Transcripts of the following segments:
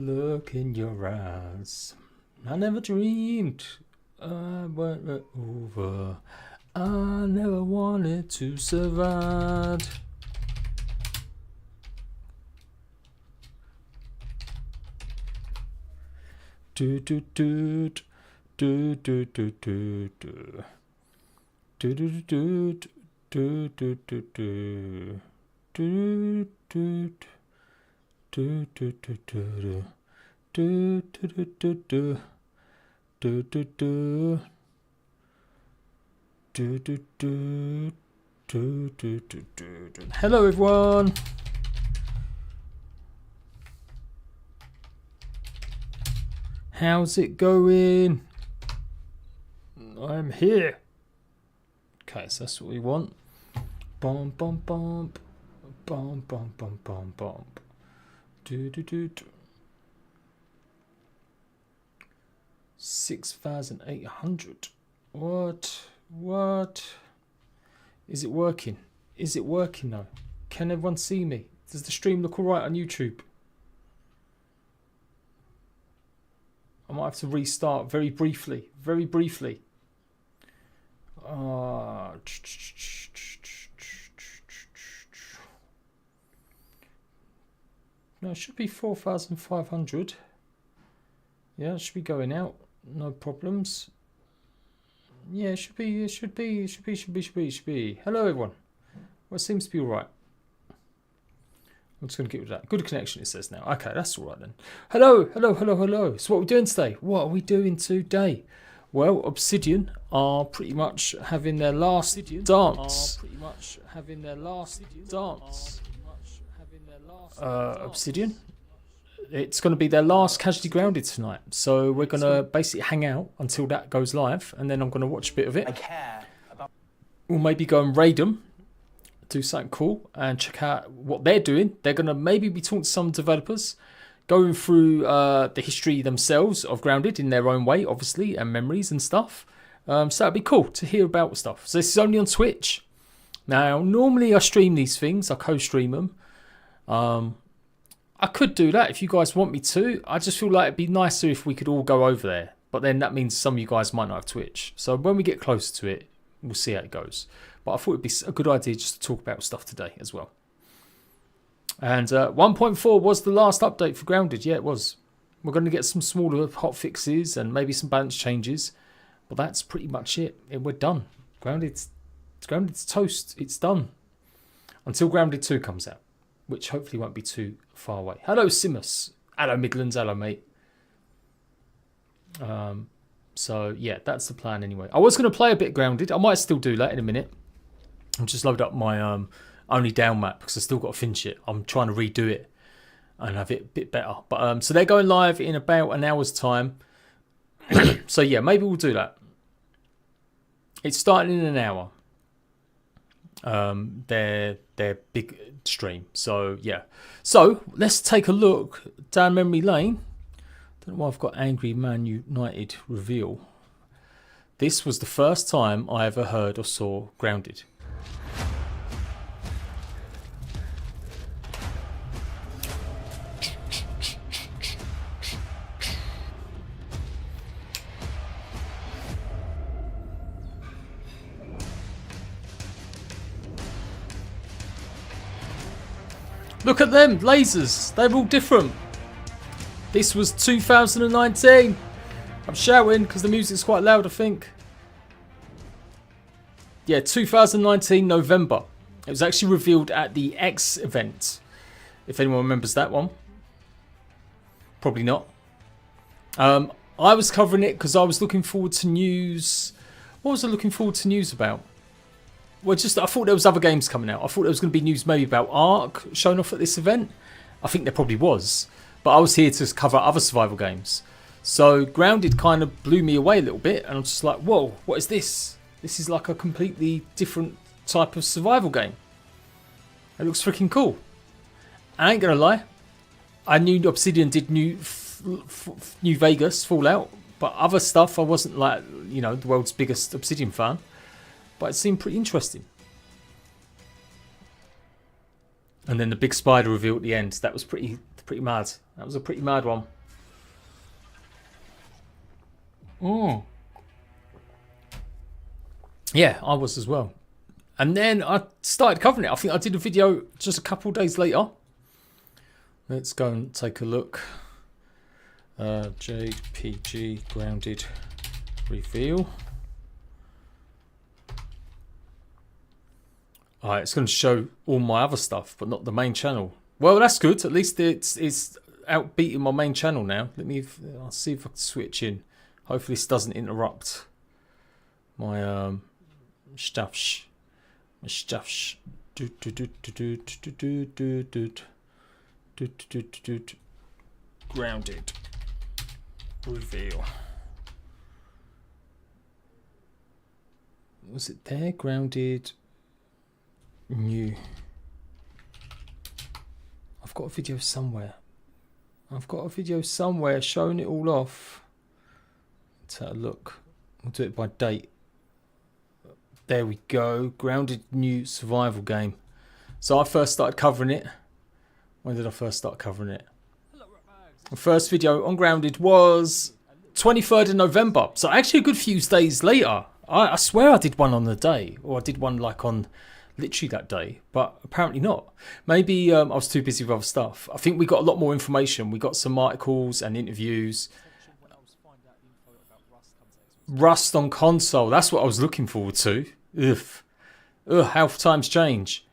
Look in your eyes. I never dreamed I went over. I never wanted to survive. Do do do do do do do do do do do do do do do do do. Do do do do do do do do do do do do do do do do. Hello everyone. How's it going? I'm here. Okay, so that's what we want. Bum bum bum bum bum bum bum bum. Do do do do. 6,800. What? What? Is it working? Is it working though? Can everyone see me? Does the stream look alright on YouTube? I might have to restart very briefly. Very briefly. No, it should be 4,500. Yeah, it should be going out. No problems. Yeah, it should be. Hello everyone. Well, it seems to be alright. I'm just going to get rid of that. Good connection, it says now. Okay, that's all right then. Hello. So what are we doing today? What are we doing today? Well, Obsidian are pretty much having their last dance. Obsidian. It's going to be their last Casually Grounded tonight. So we're going to basically hang out until that goes live. And then I'm going to watch a bit of it. We'll maybe go and raid them. Do something cool and check out what they're doing. They're going to maybe be talking to some developers, going through the history themselves of Grounded in their own way, obviously, and memories and stuff. So that'd be cool to hear about stuff. So this is only on Twitch. Now, normally I stream these things. I co-stream them. I could do that if you guys want me to. I just feel like it'd be nicer if we could all go over there. But then that means some of you guys might not have Twitch. So when we get closer to it, we'll see how it goes. But I thought it'd be a good idea just to talk about stuff today as well. And 1.4 was the last update for Grounded. Yeah, it was. We're going to get some smaller hot fixes and maybe some balance changes. But that's pretty much it. We're done. Grounded's toast. It's done. Until Grounded 2 comes out. Which hopefully won't be too far away. Hello, Simus. Hello, Midlands. Hello, mate. So, yeah, that's the plan anyway. I was going to play a bit Grounded. I might still do that in a minute. I'll just load up my only down map because I still got to finish it. I'm trying to redo it and have it a bit better. But so they're going live in about an hour's time. So, yeah, maybe we'll do that. It's starting in an hour. Their big stream. So yeah. So let's take a look down memory lane. Don't know why I've got Angry Man United reveal. This was the first time I ever heard or saw Grounded. Look at them, lasers. They're all different. This was 2019. I'm shouting because the music's quite loud, I think. Yeah, 2019 November. It was actually revealed at the X event. If anyone remembers that one. Probably not. I was covering it because I was looking forward to news. What was I looking forward to news about? Well, I thought there was other games coming out. I thought there was going to be news maybe about Ark showing off at this event. I think there probably was. But I was here to cover other survival games. So Grounded kind of blew me away a little bit. And I'm just like, whoa, what is this? This is like a completely different type of survival game. It looks freaking cool. I ain't going to lie. I knew Obsidian did New Vegas, Fallout. But other stuff, I wasn't like, you know, the world's biggest Obsidian fan. But it seemed pretty interesting. And then the big spider reveal at the end. That was pretty pretty mad. That was a pretty mad one. Yeah, I was as well. And then I started covering it. I think I did a video just a couple of days later. Let's go and take a look. Jade PG grounded reveal. Alright, it's going to show all my other stuff, but not the main channel. Well, that's good. At least it's outbeating my main channel now. I'll see if I can switch in. Hopefully this doesn't interrupt my stuffs. My stuffs. Grounded reveal. Was it there? Grounded new. I've got a video somewhere. I've got a video somewhere showing it all off. Let's have a look. We'll do it by date. There we go. Grounded new survival game. So I first started covering it. When did I first start covering it? The first video on Grounded was 23rd of November. So actually a good few days later. I swear I did one on the day. Or I did one like on literally that day. But apparently not. Maybe I was too busy with other stuff. I think we got a lot more information. We got some articles and interviews. Rust on console. That's what I was looking forward to. Ugh, how times change.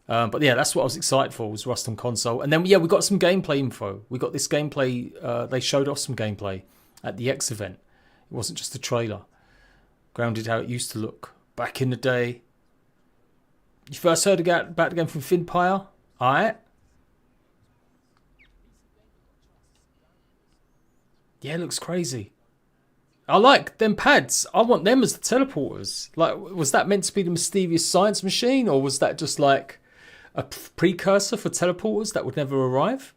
But yeah, that's what I was excited for, was Rust on console. And then, yeah, we got some gameplay info. We got this gameplay. They showed off some gameplay at the X event. It wasn't just a trailer. Grounded how it used to look back in the day. You first heard about the game from Finpire? Alright. Yeah, it looks crazy. I like them pads. I want them as the teleporters. Like, was that meant to be the mysterious science machine, or was that just like a precursor for teleporters that would never arrive?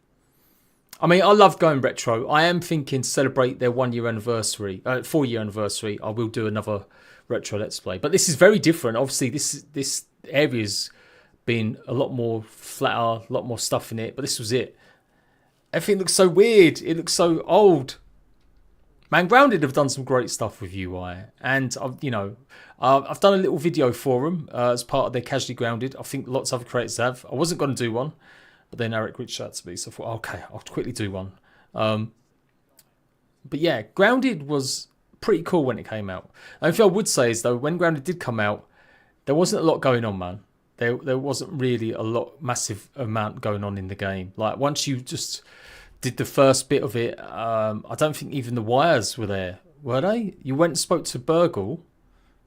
I mean, I love going retro. I am thinking to celebrate their 1 year anniversary, 4 year anniversary. I will do another retro let's play. But this is very different. Obviously, this area's been a lot more flatter, a lot more stuff in it. But this was it. Everything looks so weird. It looks so old. Man, Grounded have done some great stuff with UI, and I've done a little video for them as part of their Casually Grounded. I think lots of other creators have. I wasn't going to do one, but then Eric reached out to me, so I thought, okay, I'll quickly do one. But yeah, Grounded was pretty cool when it came out. The only thing I would say is, though, when Grounded did come out, there wasn't a lot going on, man. There wasn't really a massive amount going on in the game. Like, once you just did the first bit of it, I don't think even the wires were there, were they? You went and spoke to Burgle.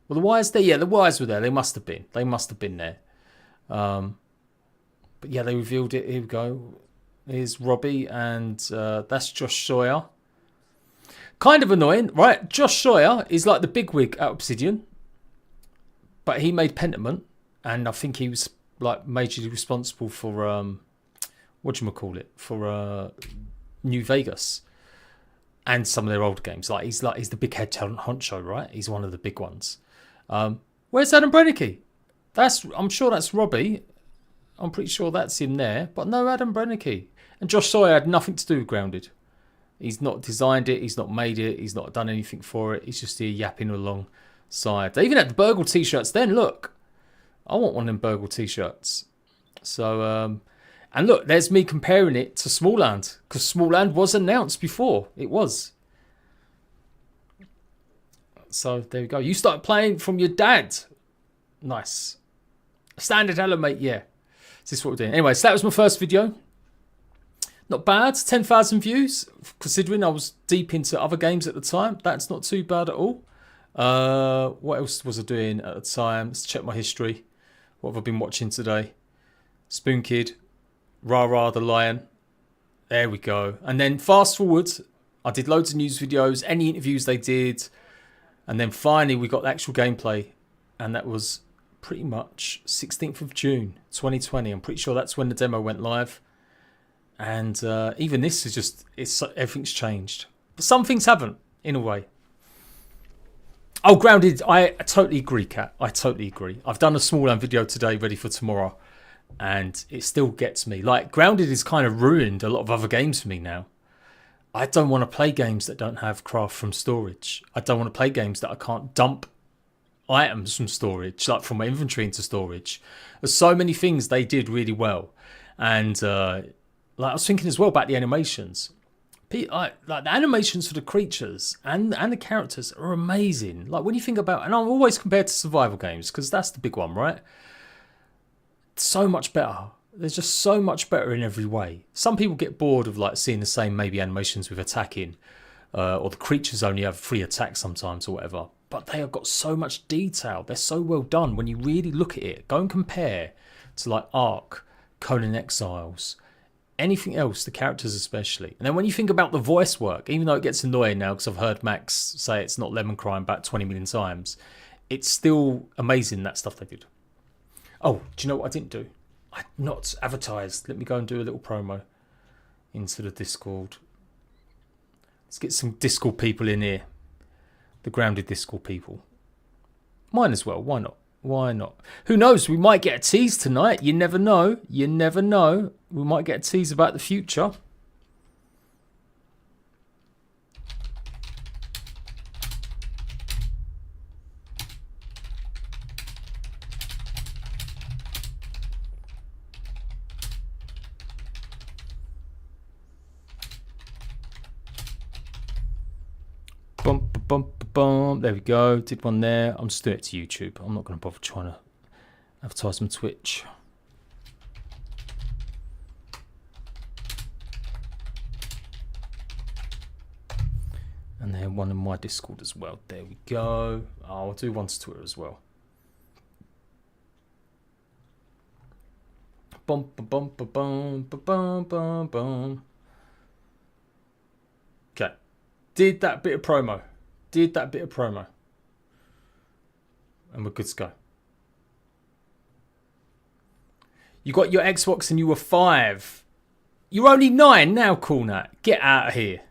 Well, the wires there? Yeah, the wires were there. They must have been. They must have been there. But yeah, they revealed it. Here we go. Here's Robbie, and that's Josh Sawyer. Kind of annoying, right? Josh Sawyer is like the bigwig at Obsidian, but he made Pentiment, and I think he was like majorly responsible for whatchamacallit, for New Vegas and some of their old games. He's the big head talent honcho, right? He's one of the big ones. Where's Adam Brennicky? I'm sure that's Robbie. I'm pretty sure that's him there, but no Adam Brennicky. And Josh Sawyer had nothing to do with Grounded. He's not designed it, he's not made it, he's not done anything for it. He's just here yapping alongside. They even had the Burgle t-shirts then. Look, I want one of them Burgle t-shirts. So and look, there's me comparing it to Smalland, because Smalland was announced before. It was. So there we go. You started playing from your dad. Nice. Standard element, mate. Yeah. Is this what we're doing? Anyway, so that was my first video. Not bad. 10,000 views. Considering I was deep into other games at the time, that's not too bad at all. What else was I doing at the time? Let's check my history. What have I been watching today? Spoon Kid. Rah the Lion. There we go. And then fast forward, I did loads of news videos, any interviews they did. And then finally we got the actual gameplay. And that was pretty much 16th of June 2020. I'm pretty sure that's when the demo went live. And even this is just, everything's changed. But some things haven't, in a way. Oh, Grounded, I totally agree, Kat. I totally agree. I've done a Smalland video today ready for tomorrow. and it still gets me. Like, Grounded has kind of ruined a lot of other games for me now. I don't want to play games that don't have craft from storage. I don't want to play games that I can't dump items from storage, like from my inventory into storage. There's so many things they did really well. And like, I was thinking as well about the animations. Like the animations for the creatures and the characters are amazing. Like, when you think about, and I'm always compared to survival games because that's the big one, right? So much better. There's just so much better in every way. Some people get bored of like seeing the same maybe animations with attacking, or the creatures only have 3 attacks sometimes or whatever. But they have got so much detail. They're so well done. When you really look at it, go and compare to like Ark, Conan Exiles, anything else, the characters especially. And then when you think about the voice work, even though it gets annoying now because I've heard Max say it's not lemon crime about 20 million times, it's still amazing, that stuff they did. Oh, do you know what I didn't do? I not advertised. Let me go and do a little promo into the Discord. Let's get some Discord people in here. The Grounded Discord people. Mine as well. Why not? Why not? Who knows? We might get a tease tonight. You never know. You never know. We might get a tease about the future. Bum. There we go. Did one there. I'm just doing it to YouTube. I'm not going to bother trying to advertise on Twitch. And then one in my Discord as well. There we go. I'll do one to Twitter as well. Bum. Okay. Did that bit of promo. And we're good to go. You got your Xbox and you were 5. You're only 9 now, Cornat. Get out of here.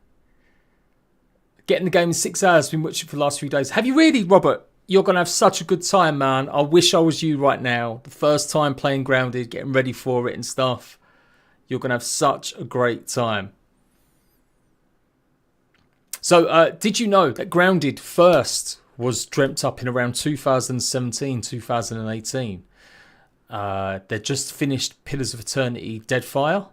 Getting the game in 6 hours. Been watching for the last few days. Have you really, Robert? You're going to have such a good time, man. I wish I was you right now. The first time playing Grounded, getting ready for it and stuff. You're going to have such a great time. So, did you know that Grounded first was dreamt up in around 2017, 2018? They just finished Pillars of Eternity Deadfire,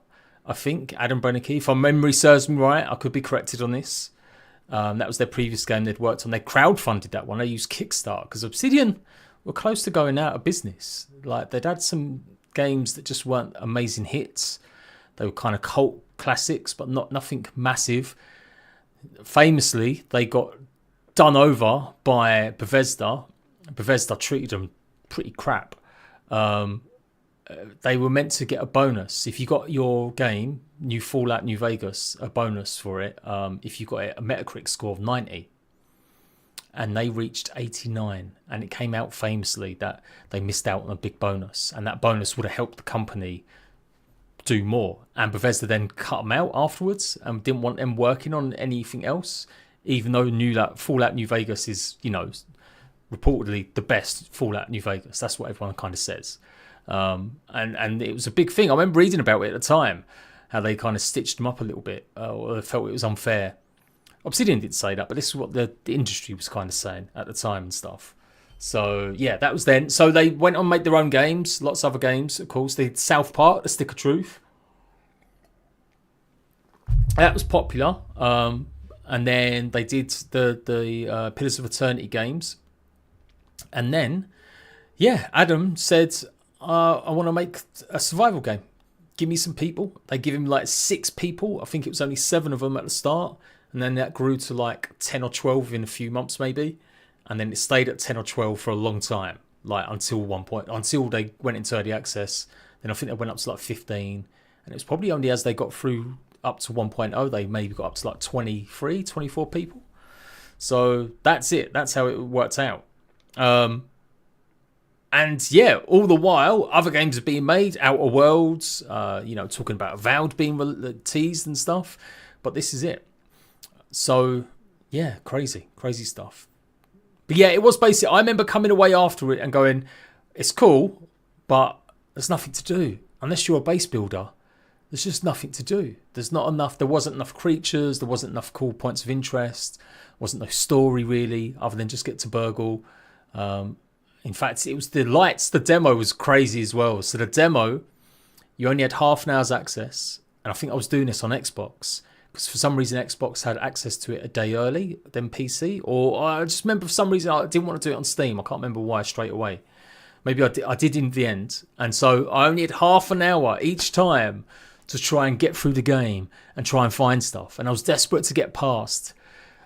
I think, Adam Brennicky. If my memory serves me right, I could be corrected on this. That was their previous game they'd worked on. They crowdfunded that one. They used Kickstarter because Obsidian were close to going out of business. Like, they'd had some games that just weren't amazing hits. They were kind of cult classics, but nothing massive. Famously, they got done over by Bethesda. Bethesda treated them pretty crap. They were meant to get a bonus. If you got your game, New Fallout New Vegas, a bonus for it, if you got a Metacritic score of 90. And they reached 89. And it came out famously that they missed out on a big bonus. And that bonus would have helped the company do more. And Bethesda then cut them out afterwards and didn't want them working on anything else, even though knew that Fallout New Vegas is, you know, reportedly the best Fallout New Vegas. That's what everyone kind of says. And it was a big thing. I remember reading about it at the time, how they kind of stitched them up a little bit, or they felt it was unfair. Obsidian didn't say that, but this is what the industry was kind of saying at the time and stuff. So, yeah, that was then. So they went on and made their own games, lots of other games, of course. They did South Park, The Stick of Truth. That was popular. And then they did the Pillars of Eternity games. And then, yeah, Adam said, I want to make a survival game. Give me some people. They give him like 6 people. I think it was only 7 of them at the start. And then that grew to like 10 or 12 in a few months maybe. And then it stayed at 10 or 12 for a long time. Like until one point, until they went into early access. Then I think they went up to like 15. And it was probably only as they got through up to 1.0, they maybe got up to like 23, 24 people. So that's it. That's how it worked out. And yeah, all the while, other games are being made. Outer Worlds, you know, talking about Avowed being teased and stuff. But this is it. So, yeah, crazy stuff. But yeah, it was basically, I remember coming away after it and going, it's cool, but there's nothing to do. Unless you're a base builder, there's just nothing to do. There's not enough. There wasn't enough creatures. There wasn't enough cool points of interest. Wasn't no story really, other than just get to burgle. In fact, it was the lights. The demo was crazy as well. So the demo, you only had half an hour's access. And I think I was doing this on Xbox, because for some reason Xbox had access to it a day early than PC. Or I just remember for some reason I didn't want to do it on Steam. I can't remember why straight away. Maybe I did in the end. And so I only had half an hour each time to try and get through the game and try and find stuff. And I was desperate to get past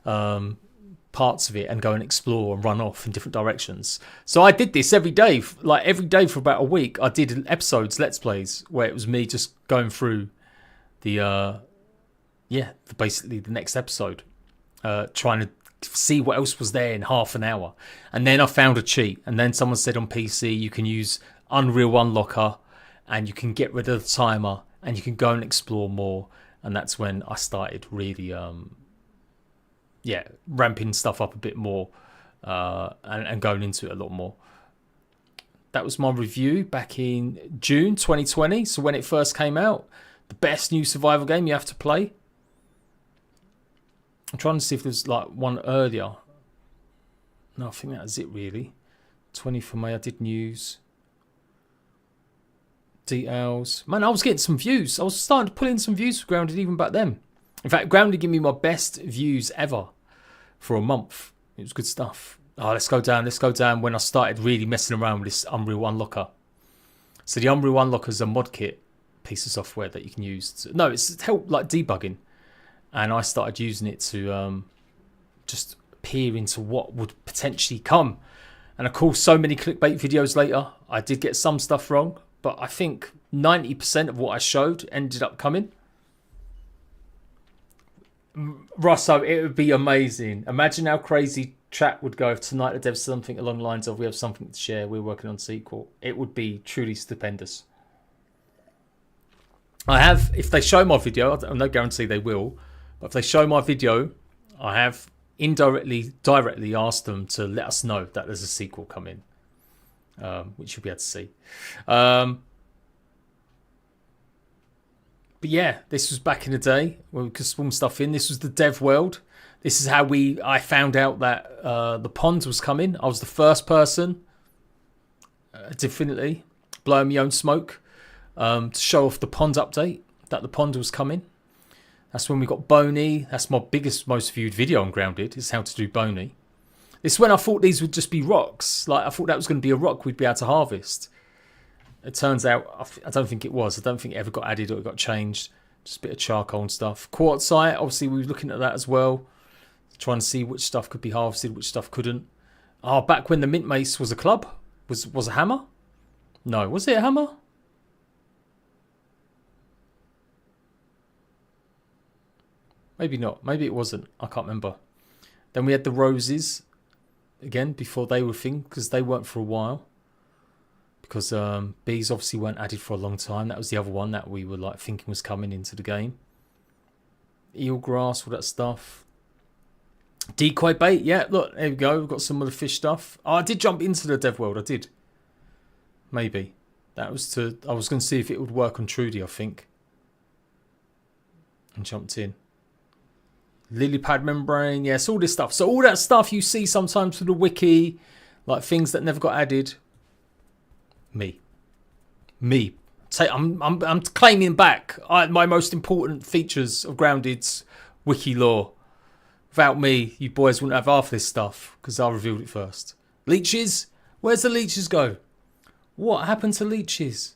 parts of it and go and explore and run off in different directions. So I did this every day, like every day for about a week. I did episodes, Let's Plays, where it was me just going through basically the next episode, trying to see what else was there in half an hour. And then I found a cheat, and then someone said on PC you can use Unreal Unlocker and you can get rid of the timer and you can go and explore more. And that's when I started really ramping stuff up a bit more, and going into it a lot more. That was my review back in June 2020, so when it first came out. The best new survival game you have to play. I'm trying to see if there's like one earlier. No, I think that was it really. 20th of May, I did news. Details. Man, I was getting some views. I was starting to pull in some views for Grounded even back then. In fact, Grounded gave me my best views ever for a month. It was good stuff. Oh, let's go down when I started really messing around with this Unreal Unlocker. So the Unreal Unlocker is a mod kit piece of software that you can use. No, it's help like debugging. And I started using it to just peer into what would potentially come. And of course, so many clickbait videos later, I did get some stuff wrong. But I think 90% of what I showed ended up coming. Russo, it would be amazing. Imagine how crazy chat would go if tonight the devs something along the lines of, we have something to share, we're working on a sequel. It would be truly stupendous. I have, if they show my video, I'm no guarantee they will, but if they show my video, I have directly asked them to let us know that there's a sequel coming, which you'll be able to see. But yeah, this was back in the day when we could spawn stuff in. This was the dev world. This is how I found out that the pond was coming. I was the first person, definitely, blowing my own smoke, to show off the pond update, that the pond was coming. That's when we got Boney. That's my biggest, most viewed video on Grounded, is how to do Boney. This is when I thought these would just be rocks. Like, I thought that was going to be a rock we'd be able to harvest. It turns out, I don't think it was. I don't think it ever got added or it got changed. Just a bit of charcoal and stuff. Quartzite, obviously we were looking at that as well. Trying to see which stuff could be harvested, which stuff couldn't. Oh, back when the mint mace was a club? Was a hammer? No, was it a hammer? Maybe not. Maybe it wasn't. I can't remember. Then we had the roses. Again, before they were a thing, because they weren't for a while. Because bees obviously weren't added for a long time. That was the other one that we were like thinking was coming into the game. Eelgrass, all that stuff. Decoy bait, yeah, look, there we go. We've got some of the fish stuff. Oh, I did jump into the dev world, I did. Maybe. That was I was going to see if it would work on Trudy, I think. And jumped in. Lily pad membrane, yes, all this stuff. So all that stuff you see sometimes for the wiki, like things that never got added. Me. I'm claiming back my most important features of Grounded's wiki lore. Without me, you boys wouldn't have half this stuff, because I revealed it first. Leeches? Where's the leeches go? What happened to leeches?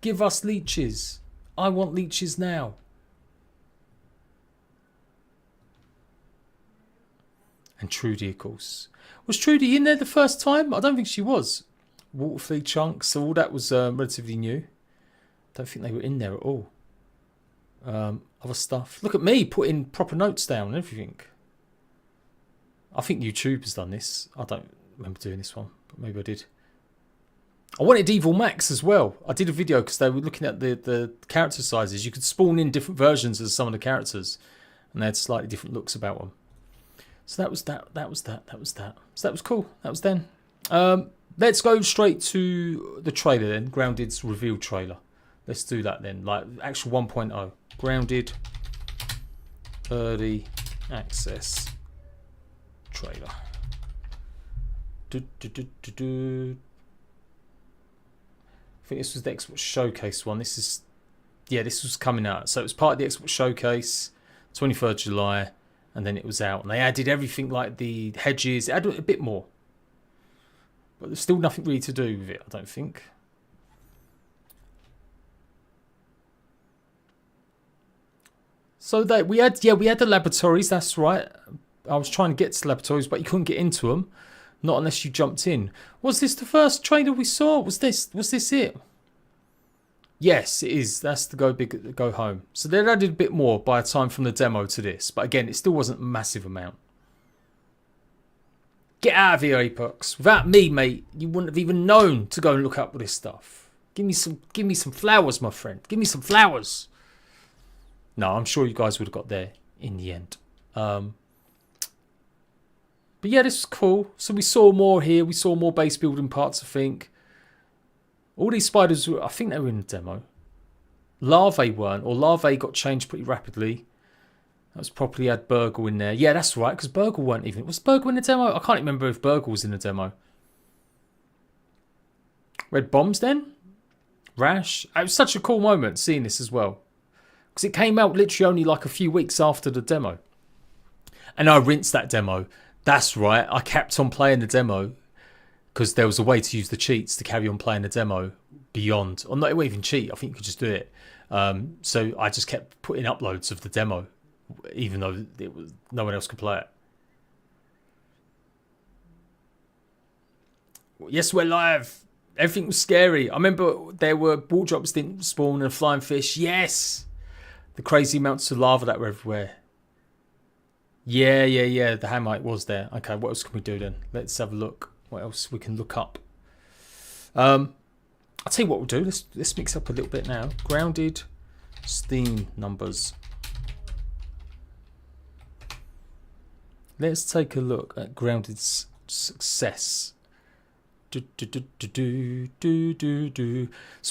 Give us leeches. I want leeches now. And Trudy, of course. Was Trudy in there the first time? I don't think she was. Water flea chunks, so all that was relatively new. Don't think they were in there at all. Other stuff. Look at me putting proper notes down and everything. I think YouTube has done this. I don't remember doing this one, but maybe I did. I wanted Evil Max as well. I did a video because they were looking at the character sizes. You could spawn in different versions of some of the characters, and they had slightly different looks about them. So that was that. So that was cool. That was then. let's go straight to the trailer then. Grounded's reveal trailer. Let's do that then. Like actual 1.0. Grounded early access trailer. I think this was the Xbox Showcase one. This is, yeah, this was coming out. So it was part of the Xbox Showcase, 23rd July, and then it was out. And they added everything like the hedges, added a bit more. But there's still nothing really to do with it, I don't think. So we had the laboratories, that's right. I was trying to get to the laboratories, but you couldn't get into them. Not unless you jumped in. Was this the first trailer we saw? Was this it? Yes, it is. That's the go big, go home. So they added a bit more by the time from the demo to this. But again, it still wasn't a massive amount. Get out of here, Apex. Without me, mate, you wouldn't have even known to go and look up this stuff. Give me some flowers, my friend. Give me some flowers. No, I'm sure you guys would have got there in the end. But yeah, this was cool. So we saw more here. We saw more base building parts, I think. All these spiders, I think they were in the demo. Larvae weren't, or larvae got changed pretty rapidly. That was probably had Burgle in there. Yeah, that's right, because Burgle weren't even. Was Burgle in the demo? I can't remember if Burgle was in the demo. Red bombs then? Rash. It was such a cool moment seeing this as well. Because it came out literally only like a few weeks after the demo. And I rinsed that demo. That's right, I kept on playing the demo because there was a way to use the cheats to carry on playing the demo beyond. Or not even cheat, I think you could just do it. So I just kept putting uploads of the demo, even though no one else could play it. Yes, we're live. Everything was scary. I remember there were ball drops didn't spawn and flying fish. Yes! The crazy amounts of lava that were everywhere. Yeah. The hamite was there. Okay, what else can we do then? Let's have a look. What else we can look up? I'll tell you what we'll do. Let's mix up a little bit now. Grounded Steam numbers. Let's take a look at Grounded's success. So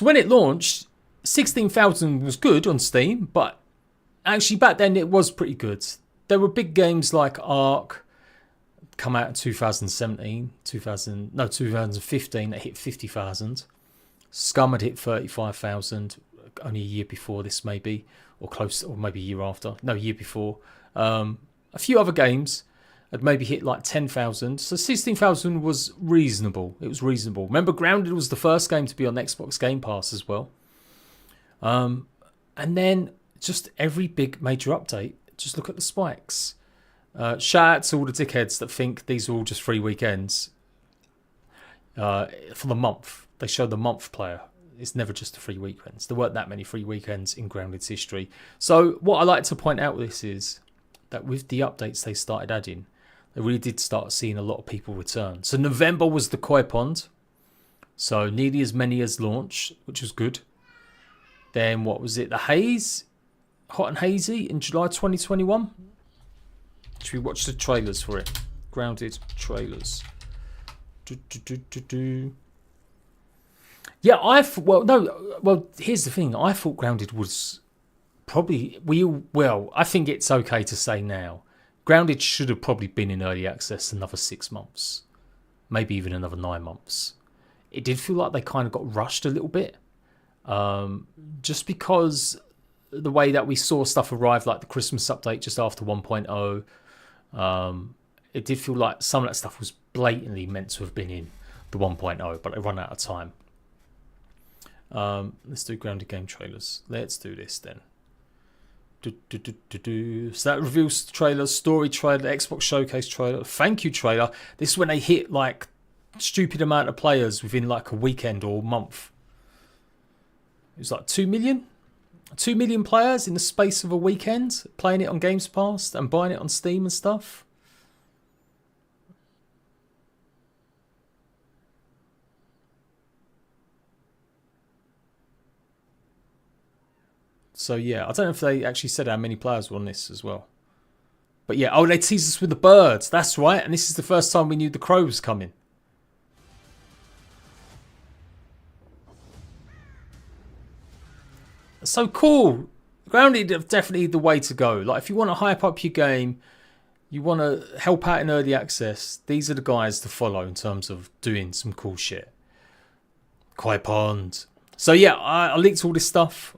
when it launched, 16,000 was good on Steam, but actually back then it was pretty good. There were big games like Ark, come out in 2015, that hit 50,000. Scum had hit 35,000 only a year before this, maybe, or close, or maybe a year after. No, a year before. A few other games had maybe hit like 10,000. So 16,000 was reasonable. It was reasonable. Remember, Grounded was the first game to be on Xbox Game Pass as well. And then just every big major update. Just look at the spikes. Shout out to all the dickheads that think these are all just free weekends. For the month. They show the month player. It's never just the free weekends. There weren't that many free weekends in Grounded's history. So what I like to point out with this is that with the updates they started adding, they really did start seeing a lot of people return. So November was the Koi Pond. So nearly as many as launch, which was good. Then what was it? The Haze? Hot and Hazy in July 2021. Should we watch the trailers for it? Grounded trailers. Yeah, well, here's the thing. I thought Grounded was probably, I think it's okay to say now. Grounded should have probably been in early access another 6 months. Maybe even another 9 months. It did feel like they kind of got rushed a little bit. Just because the way that we saw stuff arrive, like the Christmas update just after 1.0, it did feel like some of that stuff was blatantly meant to have been in the 1.0, but they run out of time. Let's do Grounded game trailers. Let's do this then. So that reveals trailer, story trailer, Xbox Showcase trailer, thank you trailer. This is when they hit like stupid amount of players within like a weekend or month. It was like 2 million. 2 million players in the space of a weekend playing it on Games Pass and buying it on Steam and stuff. So yeah, I don't know if they actually said how many players were on this as well. But yeah, oh, they teased us with the birds. That's right. And this is the first time we knew the crow was coming. so cool. Grounded are definitely the way to go. Like if you want to hype up your game, you want to help out in early access, these are the guys to follow in terms of doing some cool shit. Koi Pond. So yeah, I leaked all this stuff.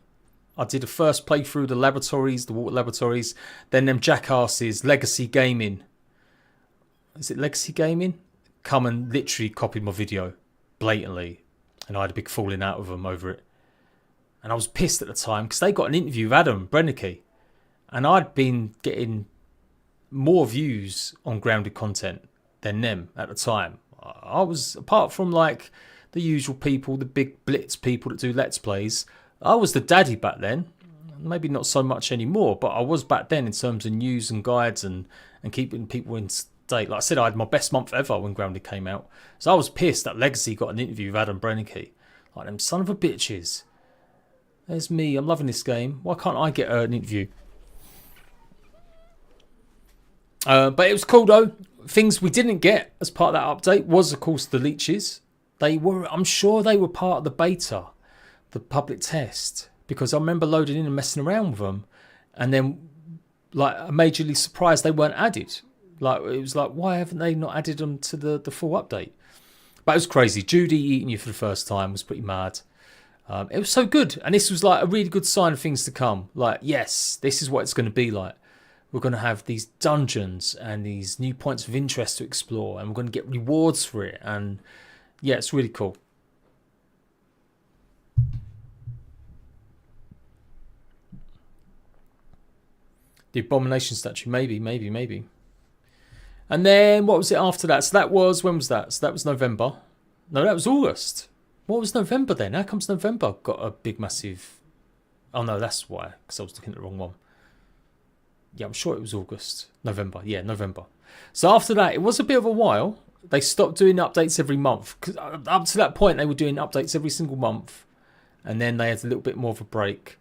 I did a first playthrough, the laboratories, the water laboratories. Then them jackasses, Legacy Gaming. Is it Legacy Gaming? Come and literally copied my video blatantly. And I had a big falling out with them over it. And I was pissed at the time because they got an interview with Adam Brennicky. And I'd been getting more views on grounded content than them at the time. I was, apart from like the usual people, the big blitz people that do Let's Plays, I was the daddy back then. Maybe not so much anymore, but I was back then in terms of news and guides and keeping people in state. Like I said, I had my best month ever when Grounded came out. So I was pissed that Legacy got an interview with Adam Brennicky. Like them son of a bitches. There's me, I'm loving this game. Why can't I get an interview? But it was cool though. Things we didn't get as part of that update was, of course, the leeches. They were, I'm sure they were part of the beta, the public test, because I remember loading in and messing around with them, and then like majorly surprised they weren't added. Like it was like, why haven't they not added them to the full update? But it was crazy. Judy eating you for the first time was pretty mad. It was so good, and this was like a really good sign of things to come. Like, yes, this is what it's going to be like. We're going to have these dungeons and these new points of interest to explore, and we're going to get rewards for it. And yeah, it's really cool. The Abomination statue, maybe. And then what was it after that? So that was, when was that? So that was November. No, that was August. What was November then? How comes November got a big, massive... Oh no, that's why, because I was looking at the wrong one. Yeah, I'm sure it was August. November. Yeah, November. So after that, it was a bit of a while. They stopped doing updates every month. Cause up to that point, they were doing updates every single month. And then they had a little bit more of a break.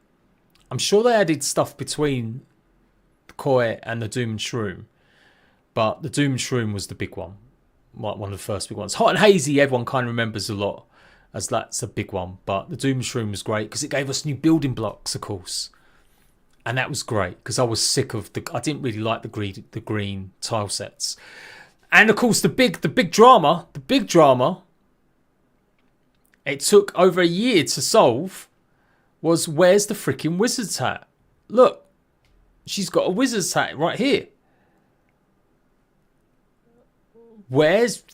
I'm sure they added stuff between the Koi and the Doom and Shroom. But the Doom and Shroom was the big one. Like one of the first big ones. Hot and Hazy, everyone kind of remembers a lot, as that's a big one. But the Doom and Shroom was great because it gave us new building blocks, of course. And that was great because I was sick of I didn't really like the green tile sets. And of course the big drama, it took over a year to solve, was where's the freaking wizard's hat? Look, she's got a wizard's hat right here.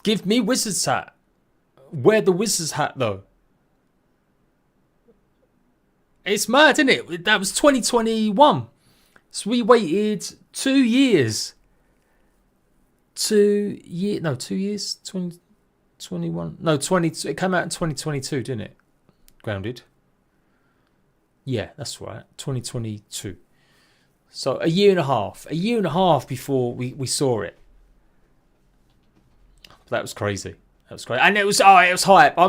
Give me wizard's hat. Where the wizard's hat though? It's mad, isn't it? That was 2021. So we waited 2 years. 2 years? 2021. No, 20. It came out in 2022, didn't it? Grounded. Yeah, that's right. 2022. So a year and a half. A year and a half before we saw it. That was crazy. That was great. And it was hype. I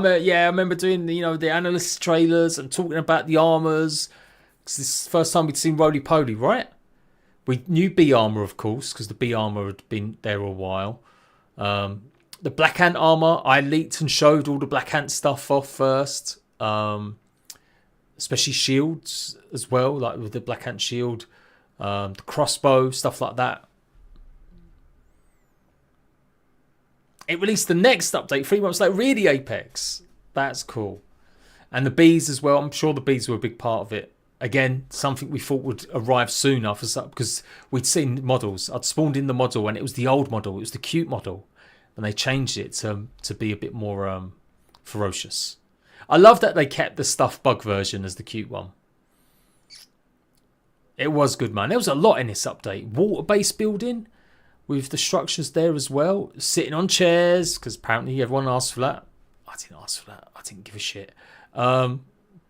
remember doing the analyst trailers and talking about the armors. Because this is the first time we'd seen Roly Poly, right? We knew B armor, of course, because the B armor had been there a while. The Black Ant armor, I leaked and showed all the Black Ant stuff off first. Especially shields as well, like with the Black Ant shield. The crossbow, stuff like that. It released the next update 3 months later, really Apex. That's cool. And the bees as well. I'm sure the bees were a big part of it. Again, something we thought would arrive sooner because we'd seen models. I'd spawned in the model and it was the old model. It was the cute model. And they changed it to be a bit more ferocious. I love that they kept the stuff bug version as the cute one. It was good, man. There was a lot in this update. Water-based building. With the structures there as well. Sitting on chairs, because apparently everyone asked for that. I didn't ask for that. I didn't give a shit.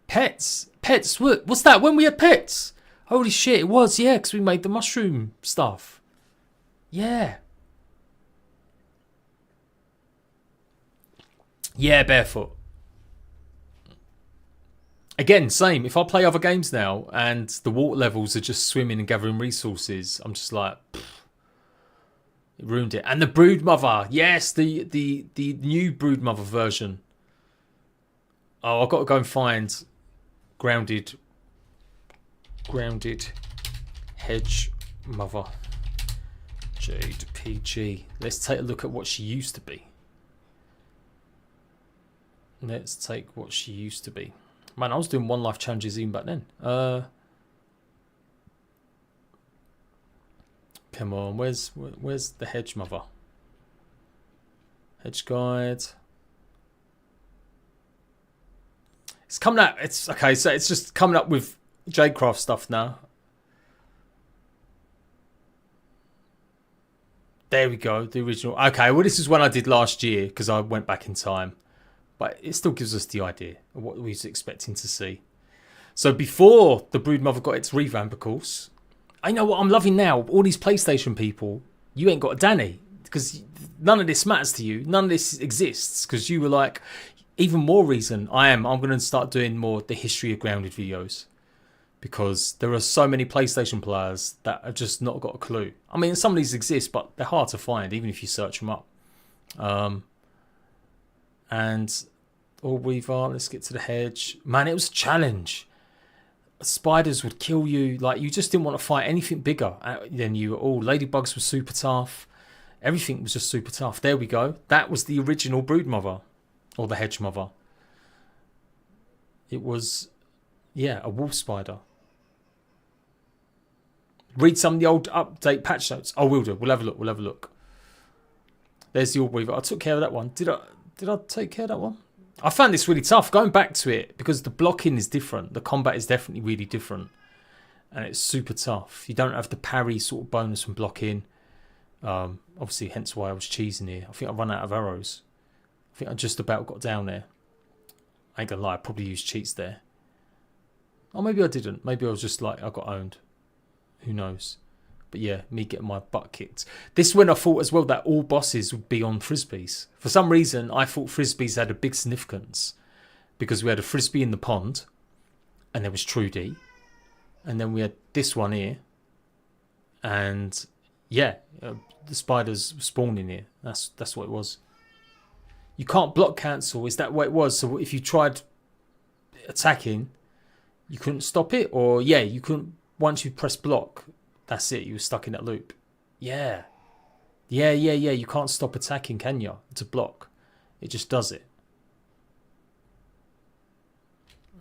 Pets. What's that? When we had pets? Holy shit, it was, yeah, because we made the mushroom stuff. Yeah. Yeah, barefoot. Again, same. If I play other games now and the water levels are just swimming and gathering resources, I'm just like... It ruined it. And the Broodmother. Yes, the new Broodmother version. Oh, I've got to go and find Grounded grounded hedge mother. Jade PG. Let's take a look at what she used to be. Let's take what she used to be. Man, I was doing one life challenges even back then. Come on, where's the hedge mother? Hedge guide. It's coming out. It's okay. So it's just coming up with Jadecraft stuff now. There we go. The original. Okay. Well, this is one I did last year because I went back in time, but it still gives us the idea of what we was expecting to see. So before the Broodmother got its revamp, of course, I know what I'm loving now. All these PlayStation people, you ain't got a Danny because none of this matters to you. None of this exists because you were like, even more reason I'm going to start doing more the history of grounded videos because there are so many PlayStation players that have just not got a clue. I mean, some of these exist, but they're hard to find even if you search them up. And All Weaver, let's get to the hedge. Man, it was a challenge. Spiders would kill you. Like, you just didn't want to fight anything bigger than you at all. Ladybugs were super tough. Everything was just super tough. There we go. That was the original Broodmother. Or the hedge mother. It was, yeah, a wolf spider. Read some of the old update patch notes. Oh, we'll do. We'll have a look. We'll have a look. There's the All Weaver. I took care of that one. Did I take care of that one? I found this really tough going back to it because the blocking is different. The combat is definitely really different. And it's super tough. You don't have the parry sort of bonus from blocking. Obviously, hence why I was cheesing here. I think I run out of arrows. I think I just about got down there. I ain't gonna lie, I probably used cheats there. Or maybe I didn't. Maybe I was just like, I got owned. Who knows? But yeah, me getting my butt kicked. This is when I thought as well that all bosses would be on frisbees. For some reason, I thought frisbees had a big significance. Because we had a frisbee in the pond. And there was Trudy. And then we had this one here. And yeah, the spiders spawning here. That's what it was. You can't block cancel. Is that what it was? So if you tried attacking, you couldn't stop it? Or yeah, you couldn't. Once you press block, that's it. You were stuck in that loop. Yeah. Yeah. You can't stop attacking, can you? To block. It just does it.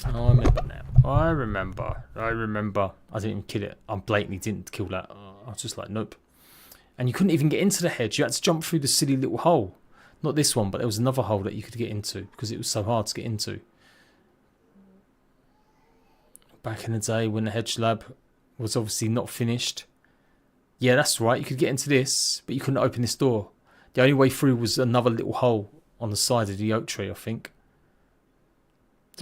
Oh, I remember now. I remember. I didn't even kill it. I blatantly didn't kill that. I was just like, nope. And you couldn't even get into the hedge. You had to jump through the silly little hole. Not this one, but there was another hole that you could get into because it was so hard to get into. Back in the day when the hedge lab was obviously not finished. Yeah, that's right. You could get into this, but you couldn't open this door. The only way through was another little hole on the side of the oak tree, I think.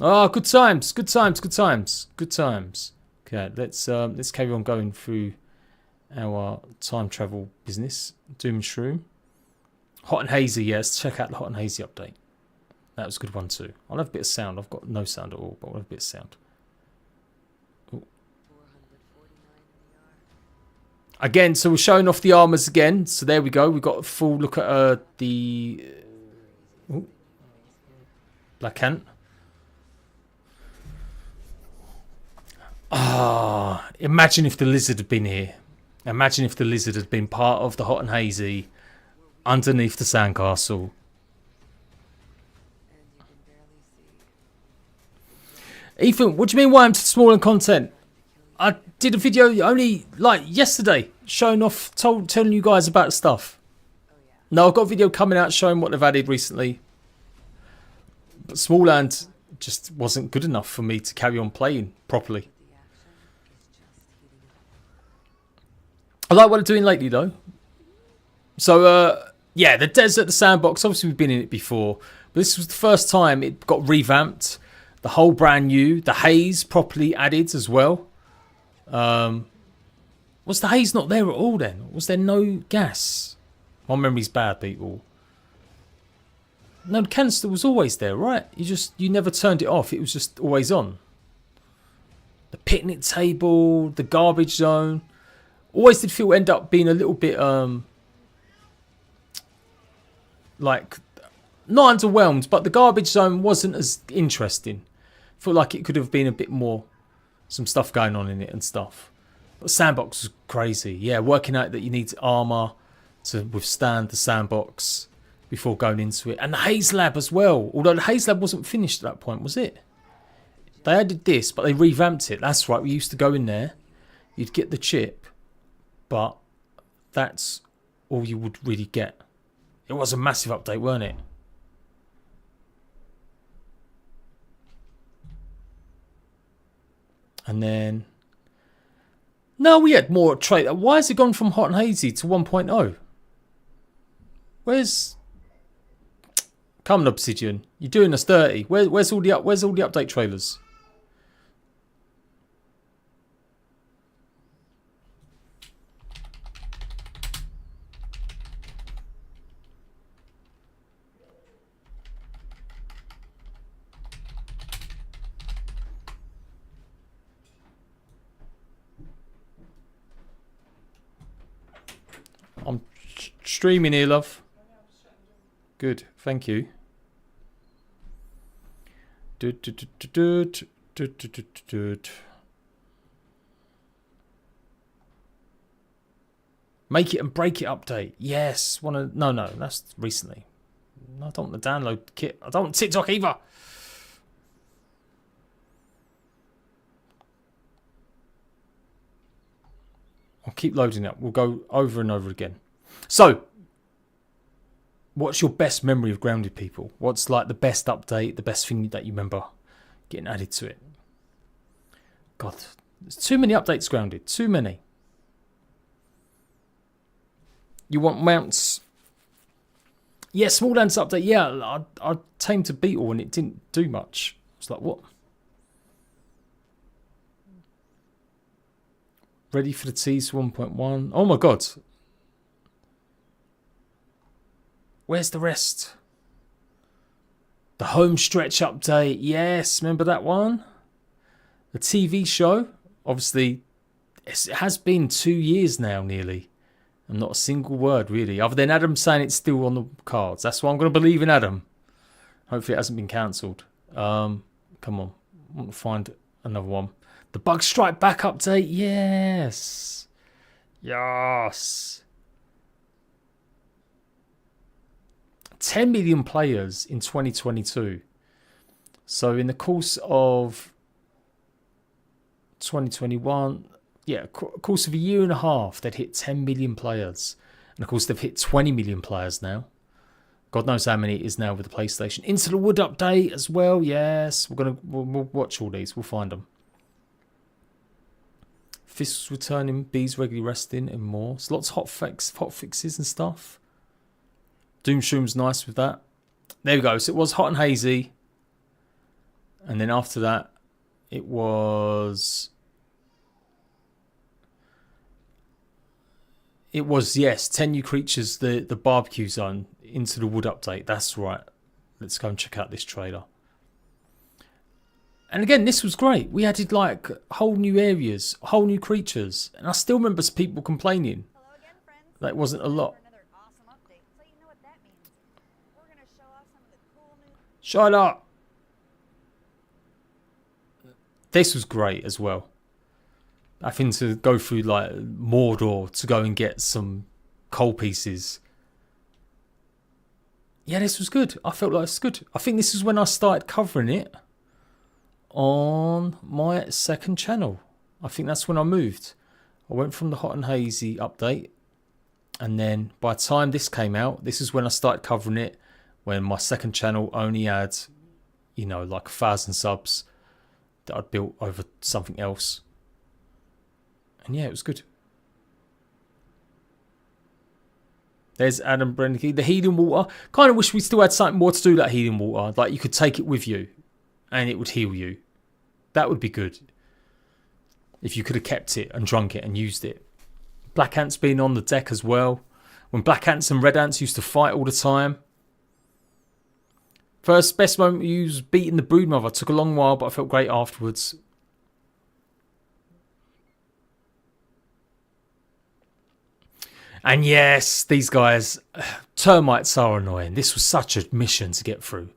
Oh, good times. Good times. Good times. Good times. Okay, let's carry on going through our time travel business. Doom Shroom. Hot and Hazy, yes. Check out the Hot and Hazy update. That was a good one too. I'll have a bit of sound. I've got no sound at all, but I'll have a bit of sound. Ooh. Again, so we're showing off the armors again. So there we go. We've got a full look at the Black Ant. Ah, imagine if the lizard had been here. Imagine if the lizard had been part of the Hot and Hazy. Underneath the sandcastle. Ethan, what do you mean why I'm small in content? I did a video only like yesterday showing off, telling you guys about stuff. No, I've got a video coming out showing what they've added recently. But Smalland just wasn't good enough for me to carry on playing properly. I like what they're doing lately though. So, yeah, the desert, the sandbox, obviously we've been in it before. But this was the first time it got revamped. The whole brand new. The haze properly added as well. Was the haze not there at all then? Was there no gas? My memory's bad, people. No, the canister was always there, right? You never turned it off. It was just always on. The picnic table, the garbage zone. Always did feel end up being a little bit... like, not underwhelmed, but the garbage zone wasn't as interesting. Felt like it could have been a bit more some stuff going on in it and stuff. But sandbox was crazy. Yeah, working out that you need armor to withstand the sandbox before going into it. And the Haze Lab as well. Although the Haze Lab wasn't finished at that point, was it? They added this, but they revamped it. That's right, we used to go in there. You'd get the chip, but that's all you would really get. It was a massive update, weren't it? And then... No, we had more trade. Why has it gone from Hot and Hazy to 1.0? Where's... Come on, Obsidian. You're doing us dirty. Where's all the update trailers? I'm streaming here, love. Good, thank you. Make it and break it update. Yes. No, that's recently. I don't want the download kit. I don't want TikTok either. I'll keep loading up. We'll go over and over again. So, what's your best memory of Grounded, people? What's like the best update, the best thing that you remember getting added to it? God, there's too many updates, Grounded. Too many. You want mounts? Yeah, Smalllands update. Yeah, I tamed to Beetle and it didn't do much. It's like, what? Ready for the tease 1.1. Oh my god. Where's the rest? The home stretch update. Yes, remember that one? The TV show. Obviously, it has been 2 years now nearly. And not a single word really. Other than Adam saying it's still on the cards. That's why I'm going to believe in Adam. Hopefully it hasn't been cancelled. Come on. I want to find another one. The Bug Strike Back update. Yes. Yes. 10 million players in 2022. So in the course of 2021, yeah, course of a year and a half, they'd hit 10 million players. And of course they've hit 20 million players now. God knows how many it is now with the PlayStation. Into the Wood update as well. Yes, we'll watch all these. We'll find them. Fists returning, bees regularly resting, and more. So lots of hot fixes and stuff. Doomshroom's nice with that. There we go. So it was Hot and Hazy. And then after that, it was... yes, 10 new creatures, the barbecue zone, Into the Wood update. That's right. Let's go and check out this trailer. And again, this was great. We added like whole new areas, whole new creatures. And I still remember people complaining that it wasn't a lot. Shut up. This was great as well. Having to go through like Mordor to go and get some coal pieces. Yeah, this was good. I felt like it's good. I think this is when I started covering it on my second channel. I think that's when I moved. I went from the Hot and Hazy update, and then by the time this came out, this is when I started covering it, when my second channel only had, you know, like 1,000 subs that I'd built over something else. And yeah, it was good. There's Adam Brennicky. The healing water. Kind of wish we still had something more to do that healing water. Like you could take it with you and it would heal you. That would be good. If you could have kept it and drunk it and used it. Black Ants being on the deck as well. When Black Ants and Red Ants used to fight all the time. First best moment we used beating the Broodmother. Took a long while, but I felt great afterwards. And yes, these guys, termites are annoying. This was such a mission to get through.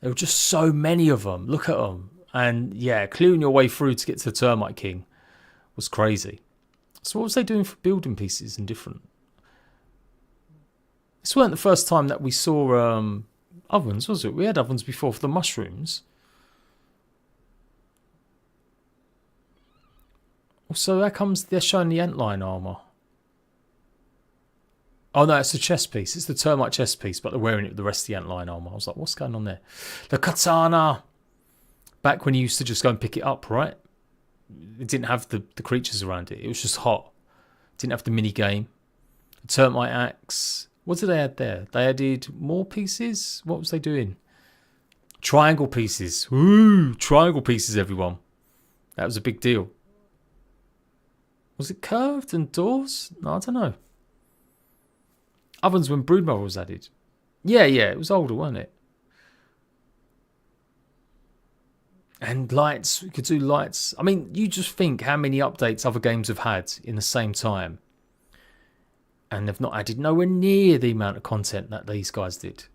There were just so many of them. Look at them. And yeah, clearing your way through to get to the Termite King was crazy. So what was they doing for building pieces and different? This weren't the first time that we saw ovens, was it? We had ovens before for the mushrooms. Also, how comes they're showing the antlion armour? Oh no, it's a chest piece. It's the termite chest piece, but they're wearing it with the rest of the antlion armour. I was like, what's going on there? The katana! Back when you used to just go and pick it up, right? It didn't have the creatures around it. It was just hot. It didn't have the mini game. The termite axe. What did they add there? They added more pieces? What was they doing? Triangle pieces. Ooh, triangle pieces, everyone. That was a big deal. Was it curved and doors? No, I don't know. Ovens when Broodmother was added. Yeah, it was older, wasn't it? And lights, we could do lights. I mean, you just think how many updates other games have had in the same time. And they've not added nowhere near the amount of content that these guys did.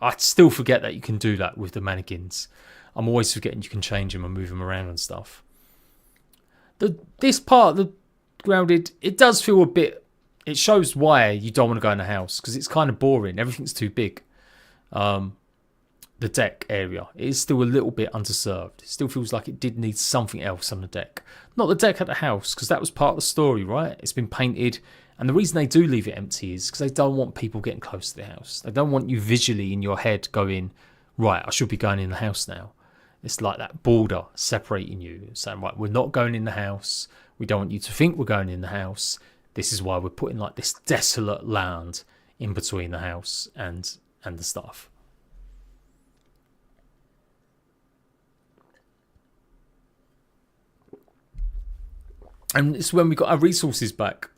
I still forget that you can do that with the mannequins. I'm always forgetting you can change them and move them around and stuff. This part, the grounded, it does feel a bit... It shows why you don't want to go in the house, because it's kind of boring. Everything's too big. The deck area, it is still a little bit underserved. It still feels like it did need something else on the deck. Not the deck at the house, because that was part of the story, right? It's been painted, and the reason they do leave it empty is because they don't want people getting close to the house. They don't want you visually in your head going, right, I should be going in the house now. It's like that border separating you, saying, right, we're not going in the house. We don't want you to think we're going in the house. This is why we're putting like this desolate land in between the house and the stuff. And it's when we got our resources back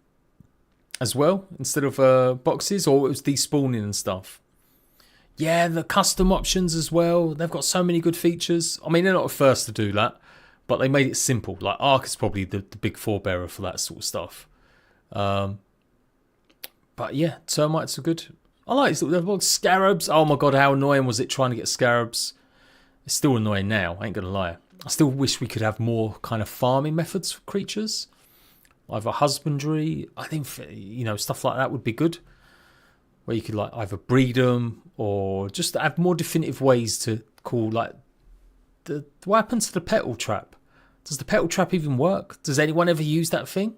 as well, instead of boxes, or it was despawning and stuff. Yeah, the custom options as well. They've got so many good features. I mean, they're not the first to do that, but they made it simple. Like Ark is probably the big forebearer for that sort of stuff. But yeah, termites are good. I like it. Scarabs. Oh my god, how annoying was it trying to get scarabs? It's still annoying now, I ain't gonna lie. I still wish we could have more kind of farming methods for creatures. Either husbandry, I think, you know, stuff like that would be good. Where you could like either breed them or just have more definitive ways to call like what happened to the petal trap? Does the petal trap even work? Does anyone ever use that thing?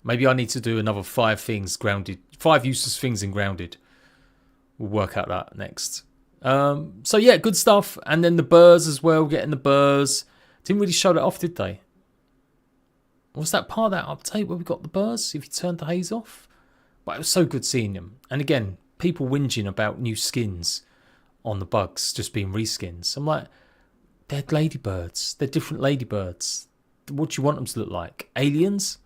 Maybe I need to do another 5 things grounded, 5 useless things in grounded. We'll work out that next. So yeah, good stuff. And then the burrs as well, getting the burrs. Didn't really show that off, did they? Was that part of that update where we got the burrs? If you turned the haze off? But it was so good seeing them. And again, people whinging about new skins on the bugs just being reskins. I'm like, they're ladybirds. They're different ladybirds. What do you want them to look like? Aliens?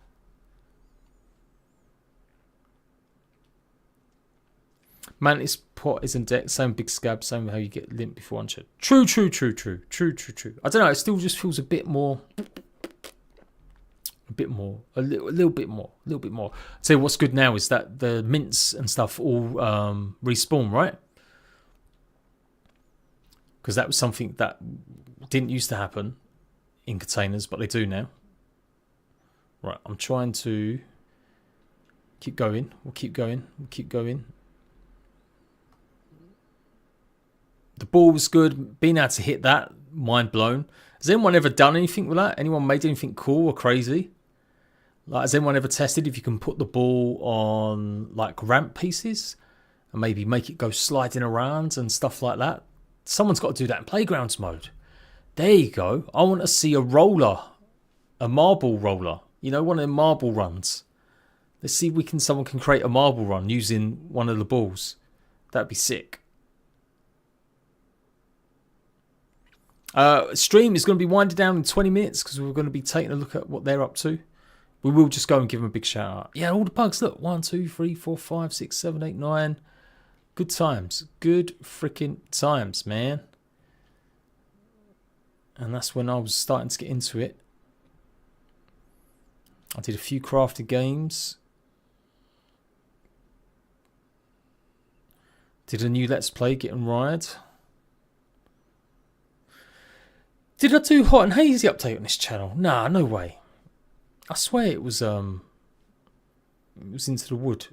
Mantis pot isn't deck, same big scab, same how you get limp before unshot. True. I don't know, it still just feels a bit more. A little bit more. I'd say what's good now is that the mints and stuff all respawn, right? Because that was something that didn't used to happen in containers, but they do now. Right, I'm trying to keep going. We'll keep going. The ball was good. Being able to hit that, mind blown. Has anyone ever done anything with that? Anyone made anything cool or crazy? Like, has anyone ever tested if you can put the ball on like ramp pieces and maybe make it go sliding around and stuff like that? Someone's got to do that in Playgrounds mode. There you go. I want to see a roller, a marble roller. You know, one of the marble runs. Let's see if someone can create a marble run using one of the balls. That'd be sick. Stream is going to be winding down in 20 minutes because we're going to be taking a look at what they're up to. We will just go and give them a big shout out. Yeah, all the bugs. Look, 1, 2, 3, 4, 5, 6, 7, 8, 9. Good times. Good freaking times, man. And that's when I was starting to get into it. I did a few crafted games. Did a new Let's Play, Getting Riot. Did I do hot and hazy update on this channel? Nah, no way. I swear it was Into the Wood.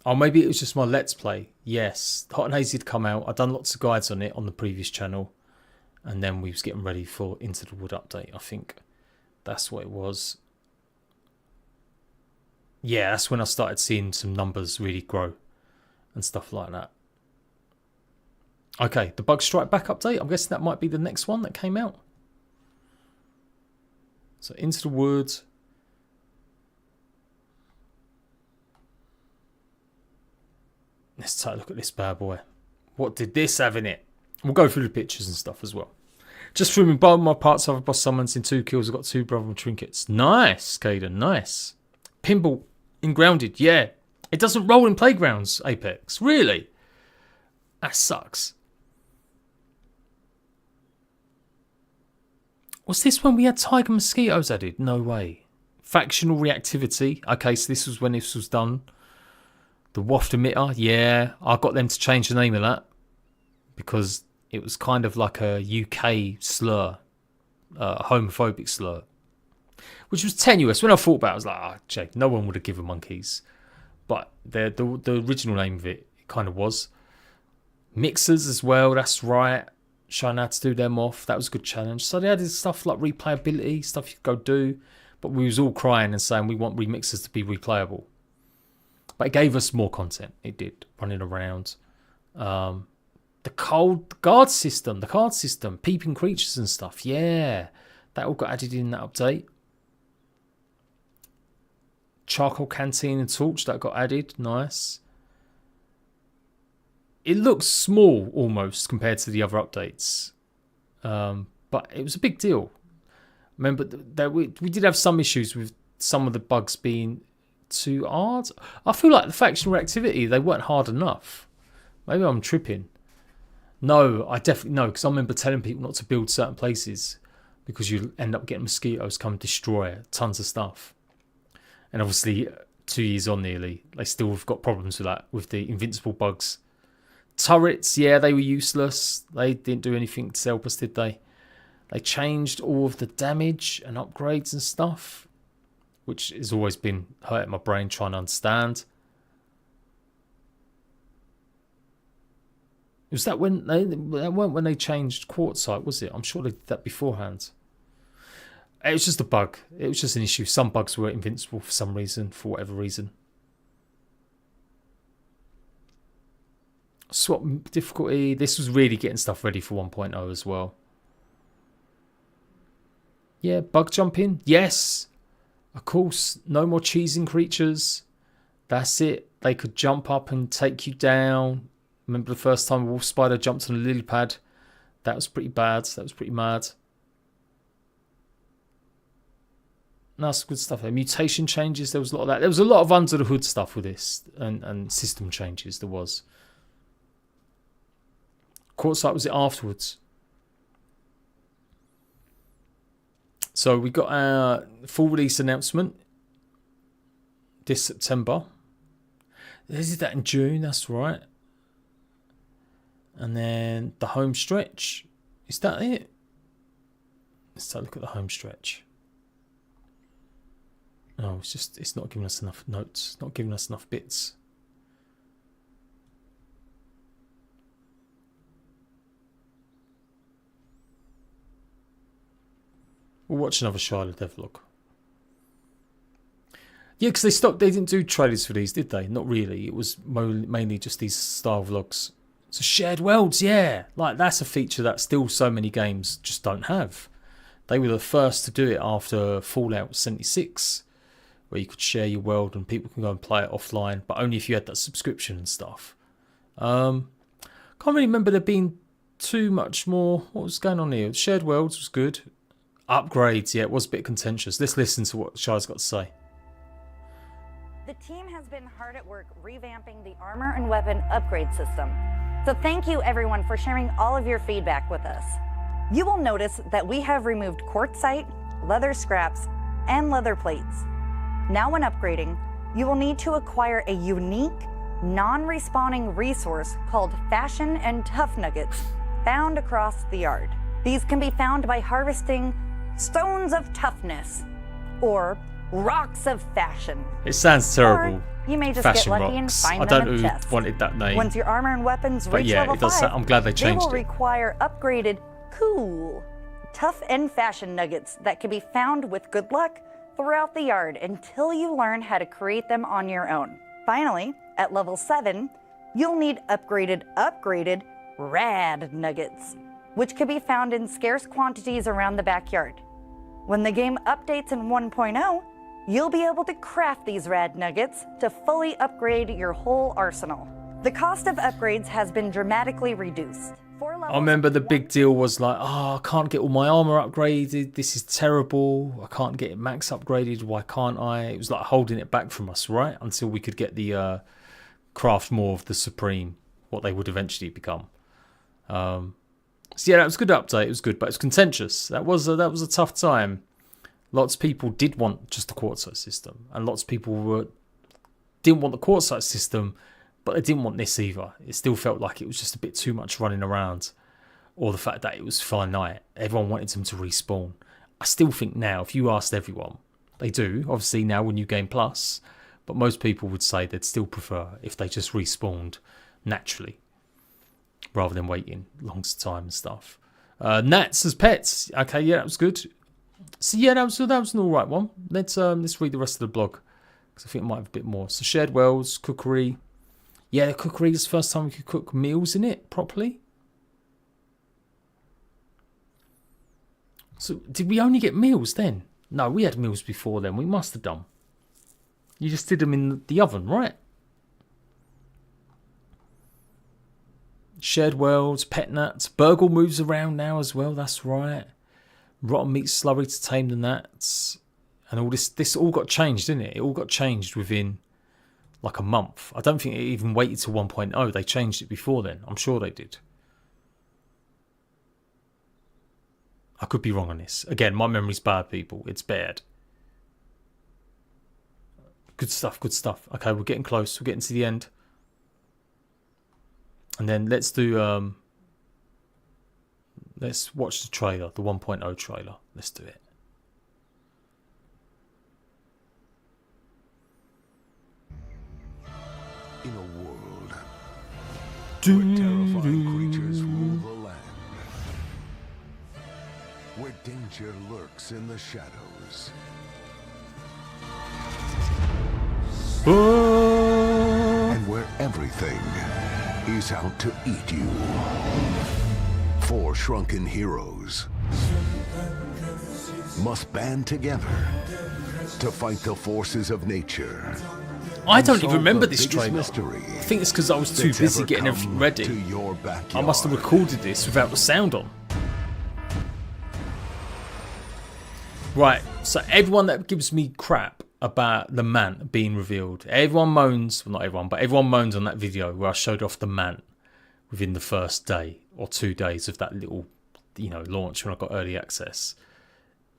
Oh, maybe it was just my Let's Play. Yes, hot and hazy had come out. I'd done lots of guides on it on the previous channel, and then we was getting ready for Into the Wood update. I think that's what it was. Yeah, that's when I started seeing some numbers really grow and stuff like that. Okay, the Bug Strike Back update. I'm guessing that might be the next one that came out. So Into the Woods. Let's take a look at this bad boy. What did this have in it? We'll go through the pictures and stuff as well. Just through both my parts, I've boss summons in 2 kills. I've got 2 brother trinkets. Nice, Caden, nice. Pinball in Grounded, yeah. It doesn't roll in Playgrounds, Apex. Really? That sucks. Was this when we had Tiger Mosquitoes added? No way. Factional reactivity. Okay, so this was when this was done. The waft emitter. Yeah, I got them to change the name of that because it was kind of like a UK slur, a homophobic slur, which was tenuous. When I thought about it, I was like, oh, Jake, no one would have given monkeys. But the original name of it kind of was. Mixers as well, that's right. Showing how to do them off. That was a good challenge. So they added stuff like replayability, stuff you could go do. But we was all crying and saying we want remixers to be replayable. But it gave us more content. It did. Running around. The card system. Peeping creatures and stuff. Yeah. That all got added in that update. Charcoal canteen and torch. That got added. Nice. It looks small almost compared to the other updates. But it was a big deal. Remember that we did have some issues with some of the bugs being too hard. I feel like the factional reactivity, they weren't hard enough. Maybe I'm tripping. No, I definitely know, because I remember telling people not to build certain places because you end up getting mosquitoes come destroy tons of stuff. And obviously 2 years on nearly, they still have got problems with that, with the invincible bugs. Turrets, yeah, they were useless. They didn't do anything to help us, did they? They changed all of the damage and upgrades and stuff, which has always been hurting my brain trying to understand. Was that when that weren't when they changed quartzite, was it? I'm sure they did that beforehand. It was just a bug. It was just an issue. Some bugs were invincible for some reason, for whatever reason. Swap difficulty. This was really getting stuff ready for 1.0 as well. Yeah, bug jumping. Yes. Of course, no more cheesing creatures. That's it. They could jump up and take you down. Remember the first time a wolf spider jumped on a lily pad? That was pretty bad. That was pretty mad. Nice, good stuff there. Mutation changes. There was a lot of that. There was a lot of under the hood stuff with this. And system changes. There was. Quartzite was it afterwards. So we got our full release announcement this September. They did that in June, that's right. And then the home stretch. Is that it? Let's take a look at the home stretch. Oh, it's not giving us enough notes, not giving us enough bits. We'll watch another Charlotte devlog. Yeah, because they didn't do trailers for these, did they? Not really. It was mainly just these style vlogs. So shared worlds, yeah. Like, that's a feature that still so many games just don't have. They were the first to do it after Fallout 76, where you could share your world and people can go and play it offline, but only if you had that subscription and stuff. Can't really remember there being too much more. What was going on here? Shared worlds was good. Upgrades, yeah, it was a bit contentious. Let's listen to what Shai's got to say. The team has been hard at work revamping the armor and weapon upgrade system. So thank you everyone for sharing all of your feedback with us. You will notice that we have removed quartzite, leather scraps, and leather plates. Now when upgrading, you will need to acquire a unique, non-respawning resource called Fashion and Tough Nuggets found across the yard. These can be found by harvesting stones of toughness or rocks of fashion. It sounds terrible. Or you may just Fashion get lucky and rocks. find I them don't in know chests. who wanted that name. Once your armor and weapons But reach yeah, level it does 5, I'm glad they changed will it. require upgraded cool, tough and fashion nuggets that can be found with good luck throughout the yard until you learn how to create them on your own. Finally, at level 7, you'll need upgraded rad nuggets, which can be found in scarce quantities around the backyard. When the game updates in 1.0, you'll be able to craft these rad nuggets to fully upgrade your whole arsenal. The cost of upgrades has been dramatically reduced. I remember the big deal was like, oh, I can't get all my armor upgraded. This is terrible. I can't get it max upgraded. Why can't I? It was like holding it back from us, right? Until we could get the craft more of the Supreme, what they would eventually become. So yeah, that was a good update. It was good, but it's contentious. That was a tough time. Lots of people did want just the quartzite system, and lots of people didn't want the quartzite system, but they didn't want this either. It still felt like it was just a bit too much running around, or the fact that it was finite. Everyone wanted them to respawn. I still think now, if you asked everyone, they do, obviously now with New Game Plus, but most people would say they'd still prefer if they just respawned naturally, rather than waiting long time and stuff. Gnats as pets. Okay, yeah, that was good. So yeah, that was an alright one. Let's read the rest of the blog, because I think it might have a bit more. So shared wells, cookery. Yeah, the cookery is the first time we could cook meals in it properly. So did we only get meals then? No, we had meals before then. We must have done. You just did them in the oven, right? Shared wells, pet nuts. Burgle moves around now as well, that's right. Rotten meat slurry to tame the gnats. And all this all got changed, didn't it? It all got changed within like a month. I don't think it even waited till 1.0. They changed it before then. I'm sure they did. I could be wrong on this. Again, my memory's bad, people. It's bad. Good stuff, good stuff. Okay, we're getting close. We're getting to the end. And then let's do... let's watch the trailer, the 1.0 trailer. Let's do it. In a world where terrifying creatures rule the land, where danger lurks in the shadows, and where everything is out to eat you. 4 shrunken heroes must band together to fight the forces of nature. I don't even remember this trailer. I think it's because I was too busy ever getting come everything ready. to your I must have backyard. recorded this without the sound on. Right, so everyone that gives me crap about the mant being revealed, everyone moans, well not everyone, but everyone moans on that video where I showed off the mant within the first day or 2 days of that little, launch when I got early access.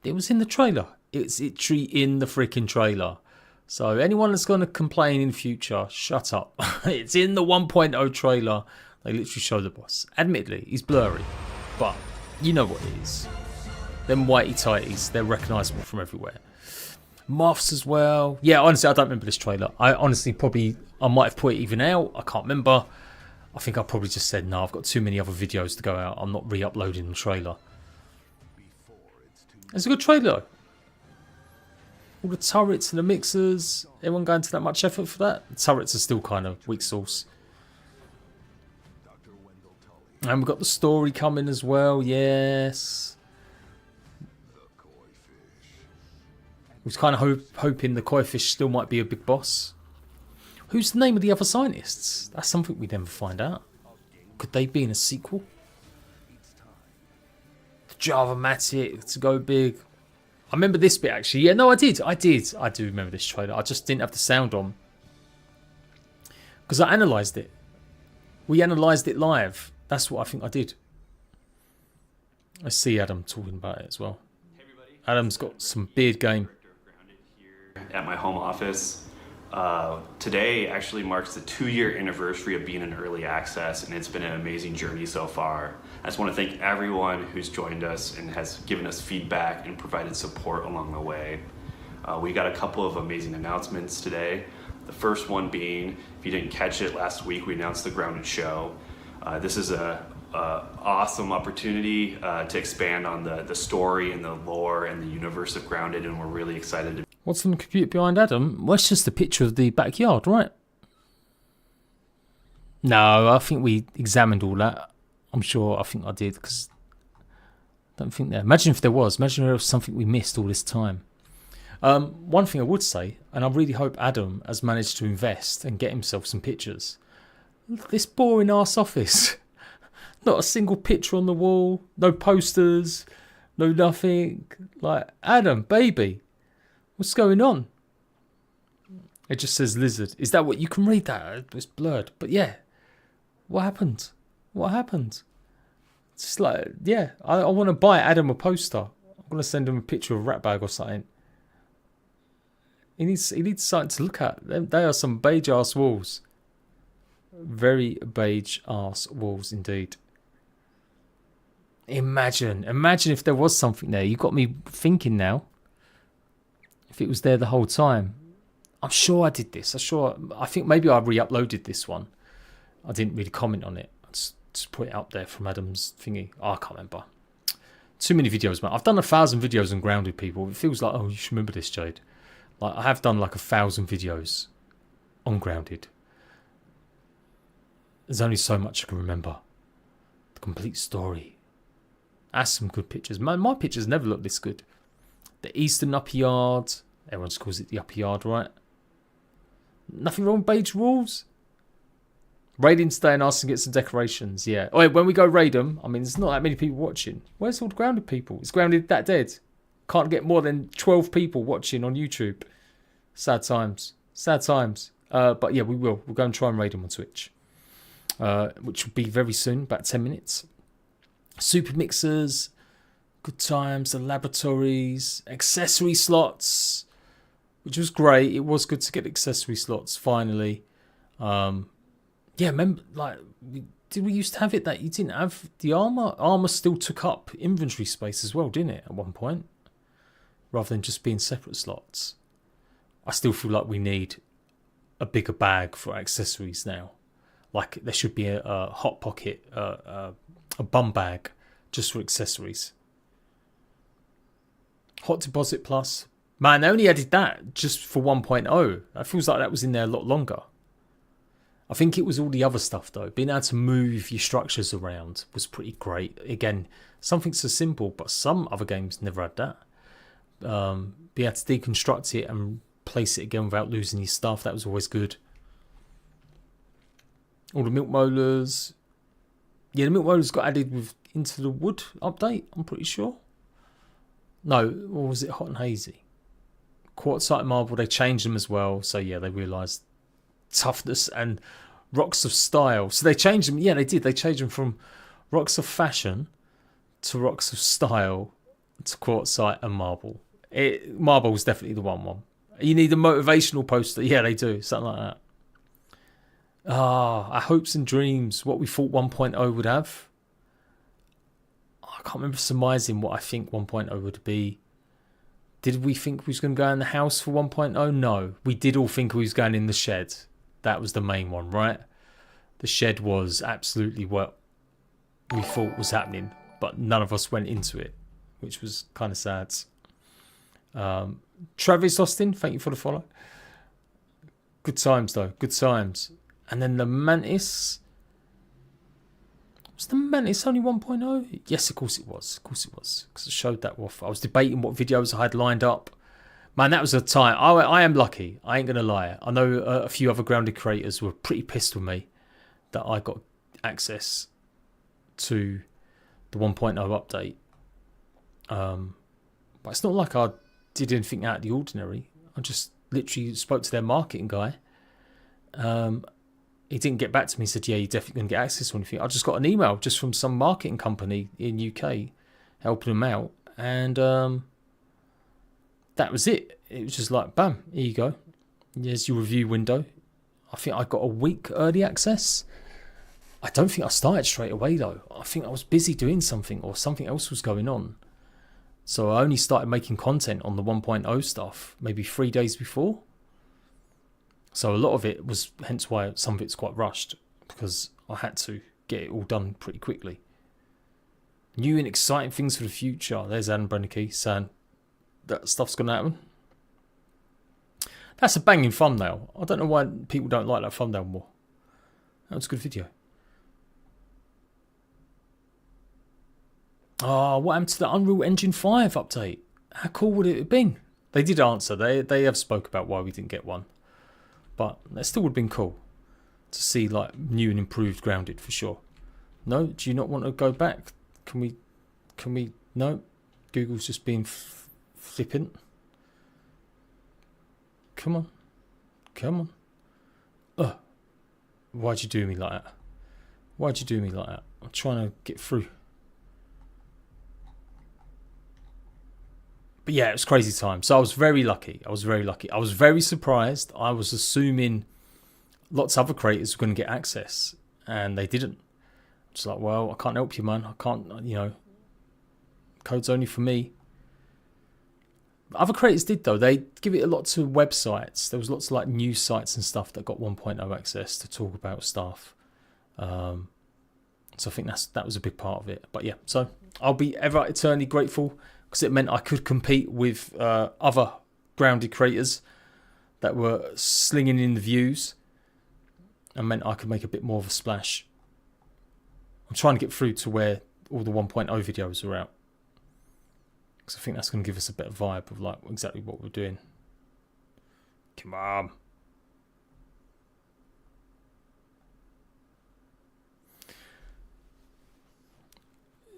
It was in the trailer. It's literally in the freaking trailer. So anyone that's going to complain in future, shut up. It's in the 1.0 trailer. They literally show the boss. Admittedly, he's blurry, but you know what it is. Them whitey tighties, they're recognisable from everywhere. Moths as well. Yeah, honestly, I don't remember this trailer. I might have put it even out. I can't remember. I think I probably just said, no, I've got too many other videos to go out. I'm not re-uploading the trailer. It's a good trailer. All the turrets and the mixers. Everyone going to that much effort for that? The turrets are still kind of weak sauce. And we've got the story coming as well. Yes. I was kind of hoping the koi fish still might be a big boss. Who's the name of the other scientists? That's something we never find out. Could they be in a sequel? The Java-matic to go big. I remember this bit actually. Yeah, no, I did. I do remember this trailer. I just didn't have the sound on. Because I analysed it. We analysed it live. That's what I think I did. I see Adam talking about it as well. Hey everybody. Adam's got some beard game. At my home office. Today actually marks the 2-year anniversary of being in early access, and it's been an amazing journey so far. I just want to thank everyone who's joined us and has given us feedback and provided support along the way. We got a couple of amazing announcements today. The first one being, if you didn't catch it last week, we announced the Grounded show. This is a awesome opportunity to expand on the story and the lore and the universe of Grounded, and we're really excited to. What's on the computer behind Adam? Well, it's just a picture of the backyard, right? No, I think we examined all that. I'm sure I think I did, because I don't think there. Imagine if there was. Imagine if there was something we missed all this time. One thing I would say, and I really hope Adam has managed to invest and get himself some pictures. Look at this boring ass office. Not a single picture on the wall. No posters. No nothing. Like, Adam, baby. What's going on? It just says lizard. Is that what you can read that? It's blurred. But yeah. What happened? What happened? It's just like, yeah. I want to buy Adam a poster. I'm going to send him a picture of a rat bag or something. He needs something to look at. They are some beige ass walls. Very beige ass walls indeed. Imagine if there was something there. You got me thinking now. If it was there the whole time. I'm sure I did this. I think maybe I re-uploaded this one. I didn't really comment on it. I just put it up there from Adam's thingy. Oh, I can't remember. Too many videos, man. I've done 1,000 videos on Grounded, people. It feels like, oh, you should remember this, Jade. Like, I have done like 1,000 videos on Grounded. There's only so much I can remember. The complete story. That's some good pictures. Man, my pictures never look this good. The Eastern Upper Yard. Everyone just calls it the Upper Yard, right? Nothing wrong with beige walls. Raiding today and asking to get some decorations. Yeah. Oh, when we go raid them, I mean, there's not that many people watching. Where's all the Grounded people? Is Grounded that dead? Can't get more than 12 people watching on YouTube. Sad times. Sad times. But yeah, we will. We'll go and try and raid them on Twitch. Which will be very soon, about 10 minutes. Super mixers. Good times. The laboratories. Accessory slots. Which was great. It was good to get accessory slots, finally. Yeah, remember, like, did we used to have it that you didn't have the armor? Armor still took up inventory space as well, didn't it, at one point? Rather than just being separate slots. I still feel like we need a bigger bag for accessories now. Like, there should be a hot pocket, a bum bag, just for accessories. Hot Deposit Plus. Man, they only added that just for 1.0. That feels like that was in there a lot longer. I think it was all the other stuff, though. Being able to move your structures around was pretty great. Again, something so simple, but some other games never had that. Be able to deconstruct it and place it again without losing your stuff. That was always good. All the milk molars. Yeah, the milk molars got added with Into the Wood update, I'm pretty sure. No, or was it Hot and Hazy? Quartzite marble, they changed them as well. So yeah, they realised toughness and rocks of style. So they changed them. Yeah, they did. They changed them from rocks of fashion to rocks of style to quartzite and marble. Marble was definitely the one. You need a motivational poster. Yeah, they do. Something like that. Our hopes and dreams. What we thought 1.0 would have. I can't remember surmising what I think 1.0 would be. Did we think we was going to go in the house for 1.0? No. We did all think we was going in the shed. That was the main one, right? The shed was absolutely what we thought was happening, but none of us went into it, which was kind of sad. Travis Austin, thank you for the follow. Good times, though. Good times. And then the Mantis. Was the Mantis only 1.0? Yes, of course it was. Of course it was. Because I showed that off. I was debating what videos I had lined up. Man, that was a time. I am lucky. I ain't going to lie. I know a few other Grounded creators were pretty pissed with me that I got access to the 1.0 update. But it's not like I did anything out of the ordinary. I just literally spoke to their marketing guy. He didn't get back to me and said, yeah, you're definitely going to get access to anything. I just got an email just from some marketing company in UK helping them out. And that was it. It was just like, bam, here you go. Here's your review window. I think I got a week early access. I don't think I started straight away though. I think I was busy doing something or something else was going on. So I only started making content on the 1.0 stuff maybe 3 days before. So a lot of it was, hence why some of it's quite rushed, because I had to get it all done pretty quickly. New and exciting things for the future. There's Adam Brennicky saying that stuff's going to happen. That's a banging thumbnail. I don't know why people don't like that thumbnail more. That was a good video. Oh, what happened to the Unreal Engine 5 update? How cool would it have been? They did answer. They have spoke about why we didn't get one. But that still would have been cool to see like new and improved Grounded for sure. No, do you not want to go back? Can we? No, Google's just being flippant. Come on. Ugh. Why'd you do me like that? Why'd you do me like that? I'm trying to get through. But yeah, it was crazy time. So I was very lucky. I was very surprised. I was assuming lots of other creators were going to get access, and they didn't. It's like, well, I can't help you, man. I can't, code's only for me. Other creators did, though. They give it a lot to websites. There was lots of like news sites and stuff that got 1.0 access to talk about stuff. So I think that was a big part of it. But yeah, so I'll be ever eternally grateful, because it meant I could compete with other Grounded creators that were slinging in the views, and meant I could make a bit more of a splash. I'm trying to get through to where all the 1.0 videos are out, because I think that's going to give us a better vibe of like exactly what we're doing. Come on.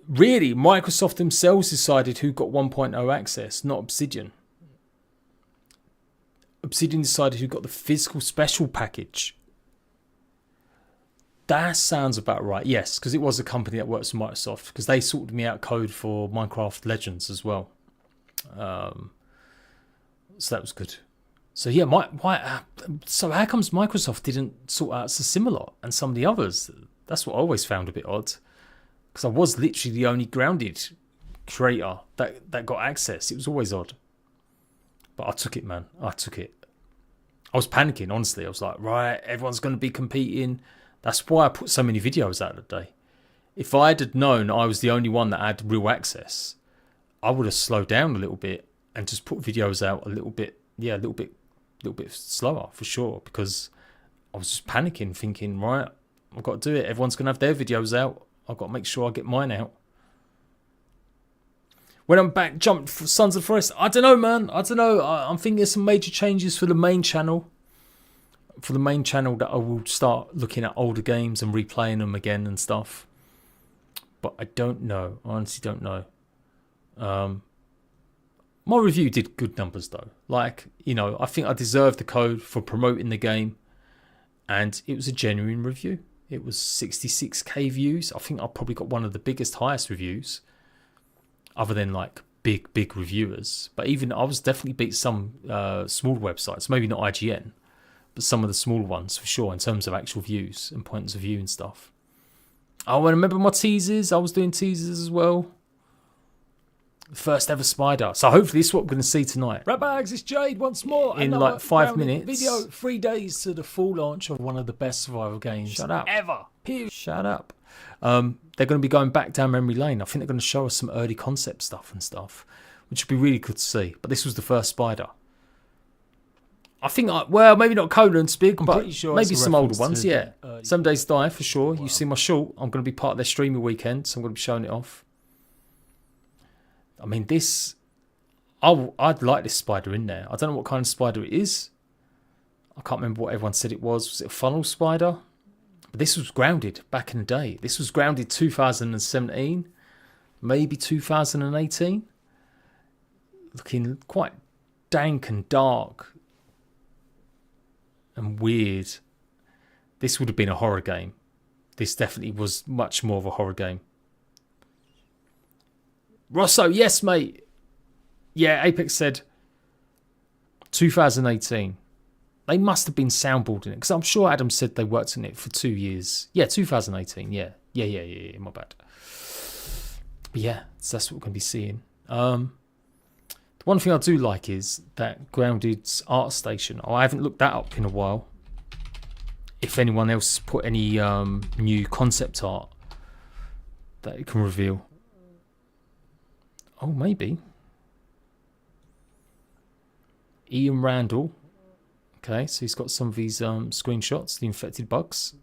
Really, Microsoft themselves decided who got 1.0 access, not Obsidian. Obsidian decided who got the physical special package. That sounds about right. Yes, because it was a company that works for Microsoft, because they sorted me out code for Minecraft Legends as well. So that was good. So yeah, so how comes Microsoft didn't sort out Similar and some of the others? That's what I always found a bit odd. Because I was literally the only Grounded creator that got access. It was always odd. But I took it, man. I took it. I was panicking, honestly. I was like, right, everyone's going to be competing. That's why I put so many videos out today. If I had known I was the only one that had real access, I would have slowed down a little bit and just put videos out a little bit slower for sure. Because I was just panicking, thinking, right, I've got to do it. Everyone's going to have their videos out. I've got to make sure I get mine out. When I'm back, jumped for Sons of the Forest. I don't know, man. I don't know. I'm thinking there's some major changes for the main channel. For the main channel, that I will start looking at older games and replaying them again and stuff. But I don't know. I honestly don't know. My review did good numbers though. Like, I think I deserved the code for promoting the game. And it was a genuine review. It was 66k views. I think I probably got one of the highest reviews, other than like big reviewers. But even I was definitely beat some small websites, maybe not IGN, but some of the smaller ones for sure in terms of actual views and points of view and stuff. Oh, and remember my teasers? I was doing teasers as well. First ever spider. So hopefully this is what we're going to see tonight. Rat bags, it's Jade once more. In like 5 minutes. Video, 3 days to the full launch of one of the best survival games Shut up. ever. Shut up. They're going to be going back down memory lane. I think they're going to show us some early concept stuff and stuff, which would be really good to see. But this was the first spider. I think, maybe not Conan Spig, but sure maybe some older ones, the, yeah. Some Days Die, for sure. Wow. You see my short. I'm going to be part of their streamer weekend, so I'm going to be showing it off. I mean, this... I'd like this spider in there. I don't know what kind of spider it is. I can't remember what everyone said it was. Was it a funnel spider? But this was Grounded back in the day. This was Grounded 2017, maybe 2018. Looking quite dank and dark and weird. This would have been a horror game. This definitely was much more of a horror game. Rosso, yes, mate. Yeah, Apex said 2018. They must have been soundboarding it, because I'm sure Adam said they worked on it for 2 years. Yeah, 2018. Yeah. My bad. But yeah, so that's what we're going to be seeing. The one thing I do like is that Grounded's art station. Oh, I haven't looked that up in a while. If anyone else put any new concept art that it can reveal. Oh, maybe. Ian Randall. Okay, so he's got some of these screenshots, the infected bugs.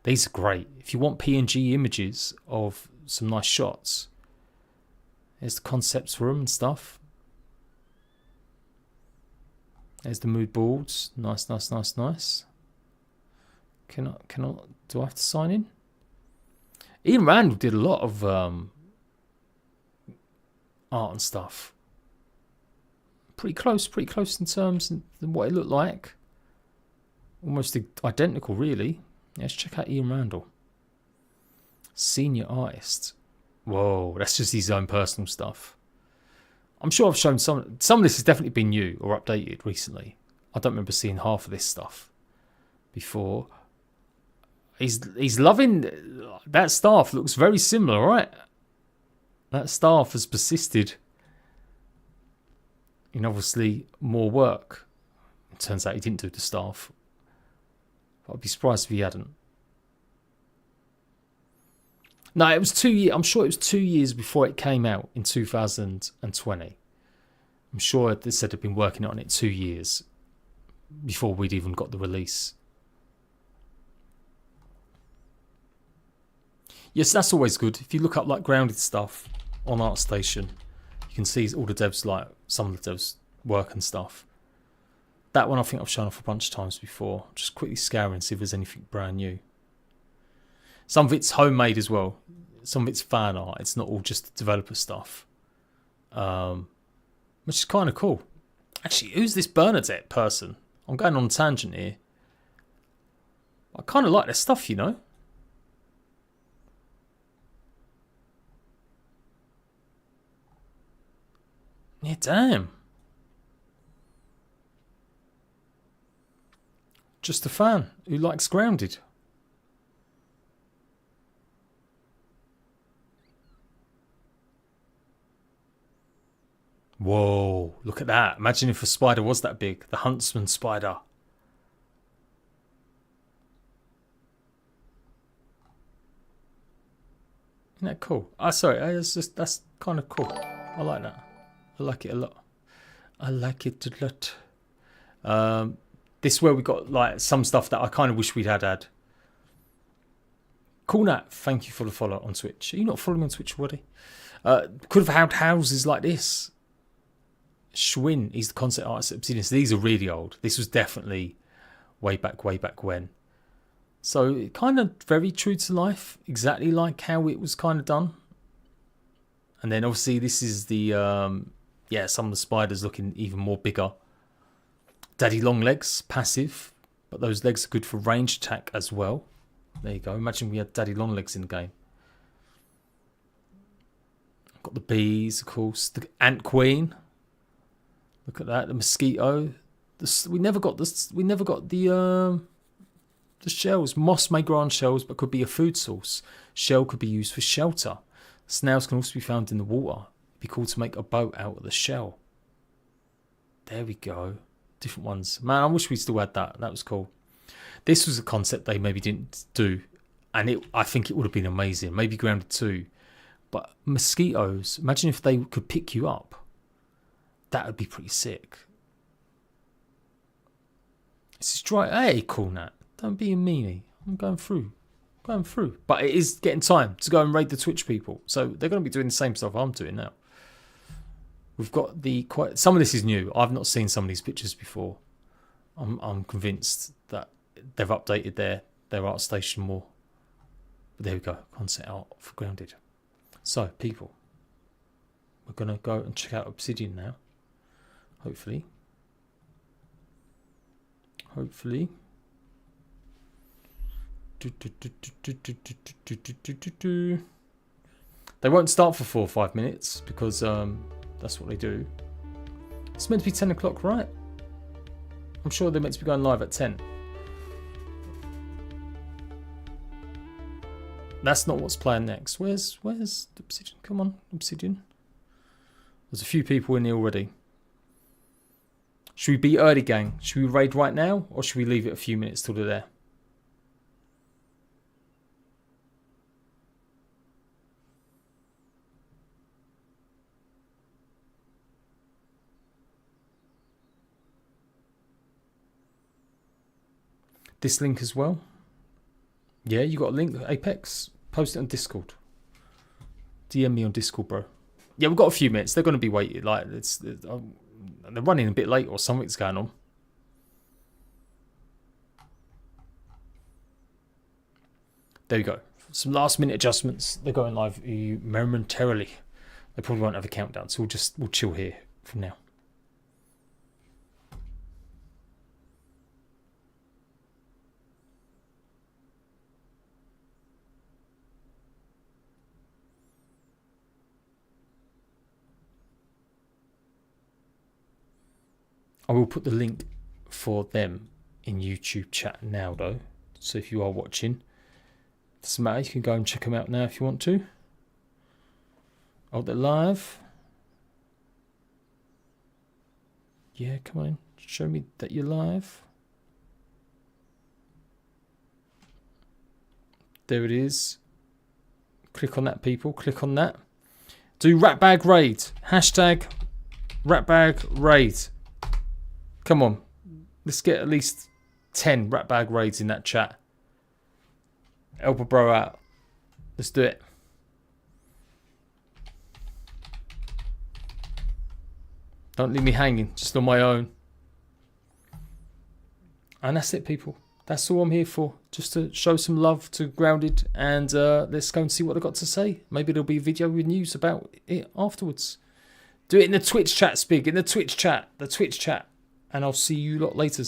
These are great. If you want PNG images of some nice shots, there's the concepts for them and stuff. There's the mood boards. Nice. Do I have to sign in? Ian Randall did a lot of art and stuff. Pretty close in terms of what it looked like. Almost identical, really. Yeah, let's check out Ian Randall. Senior artist. Whoa, that's just his own personal stuff. I'm sure I've shown some of this has definitely been new or updated recently. I don't remember seeing half of this stuff before. He's loving that staff. Looks very similar, right? That staff has persisted in obviously more work. It turns out he didn't do the staff. I'd be surprised if he hadn't. No, it was 2 years. I'm sure it was 2 years before it came out in 2020. I'm sure they said they'd been working on it 2 years before we'd even got the release. Yes, that's always good. If you look up like Grounded stuff on ArtStation, you can see all the devs, like some of the devs' work and stuff. That one I think I've shown off a bunch of times before. Just quickly scouring and see if there's anything brand new. Some of it's homemade as well. Some of it's fan art. It's not all just developer stuff. Which is kind of cool. Actually, who's this Bernadette person? I'm going on a tangent here. I kind of like their stuff, you know. Yeah, damn. Just a fan who likes Grounded. Whoa, look at that. Imagine if a spider was that big. The huntsman spider. Isn't that cool? Sorry, that's kind of cool. I like that. I like it a lot. I like it a lot. This is where we got like some stuff that I kind of wish we'd had. Cool Nat, thank you for the follow on Twitch. Are you not following me on Twitch already? Could have had houses like this. Schwinn, he's the concept artist at Obsidian. So these are really old. This was definitely way back when. So kind of very true to life, exactly like how it was kind of done. And then obviously this is the, some of the spiders looking even more bigger. Daddy Longlegs, passive, but those legs are good for range attack as well. There you go. Imagine we had Daddy Longlegs in the game. Got the bees, of course. The ant queen. Look at that. The mosquito. We never got the shells. Moss may grow on shells, but could be a food source. Shell could be used for shelter. Snails can also be found in the water. It'd be cool to make a boat out of the shell. There we go. Different ones. Man, I wish we still had that. That was cool. This was a concept they maybe didn't do, and I think it would have been amazing. Maybe Grounded 2. But mosquitoes, imagine if they could pick you up. That would be pretty sick. This is dry. Hey, cool Nat. Don't be a meanie. I'm going through. But it is getting time to go and raid the Twitch people. So they're going to be doing the same stuff I'm doing now. We've got some of this is new. I've not seen some of these pictures before. I'm convinced that they've updated their art station more. But there we go. Concept art for Grounded. So, people, we're going to go and check out Obsidian now. Hopefully. They won't start for 4 or 5 minutes because that's what they do. It's meant to be 10 o'clock, right? I'm sure they're meant to be going live at 10. That's not what's planned next. Where's Obsidian? Come on, Obsidian. There's a few people in here already. Should we be early, gang? Should we raid right now, or should we leave it a few minutes till they're there? This link as well. Yeah, you got a link, Apex. Post it on Discord. DM me on Discord, bro. Yeah, we've got a few minutes. They're going to be waiting. Like they're running a bit late or something's going on. There we go. Some last minute adjustments. They're going live momentarily. They probably won't have a countdown, so we'll chill here from now. I will put the link for them in YouTube chat now, though. So if you are watching, doesn't matter. You can go and check them out now if you want to. Oh, they're live. Yeah, come on in. Show me that you're live. There it is. Click on that, people. Click on that. Do Ratbag Raid. Hashtag Ratbag Raid. Come on. Let's get at least 10 Ratbag Raids in that chat. Help a bro out. Let's do it. Don't leave me hanging, just on my own. And that's it, people. That's all I'm here for. Just to show some love to Grounded, and let's go and see what they've got to say. Maybe there'll be a video with news about it afterwards. Do it in the Twitch chat, Spig. In the Twitch chat. The Twitch chat. And I'll see you lot later.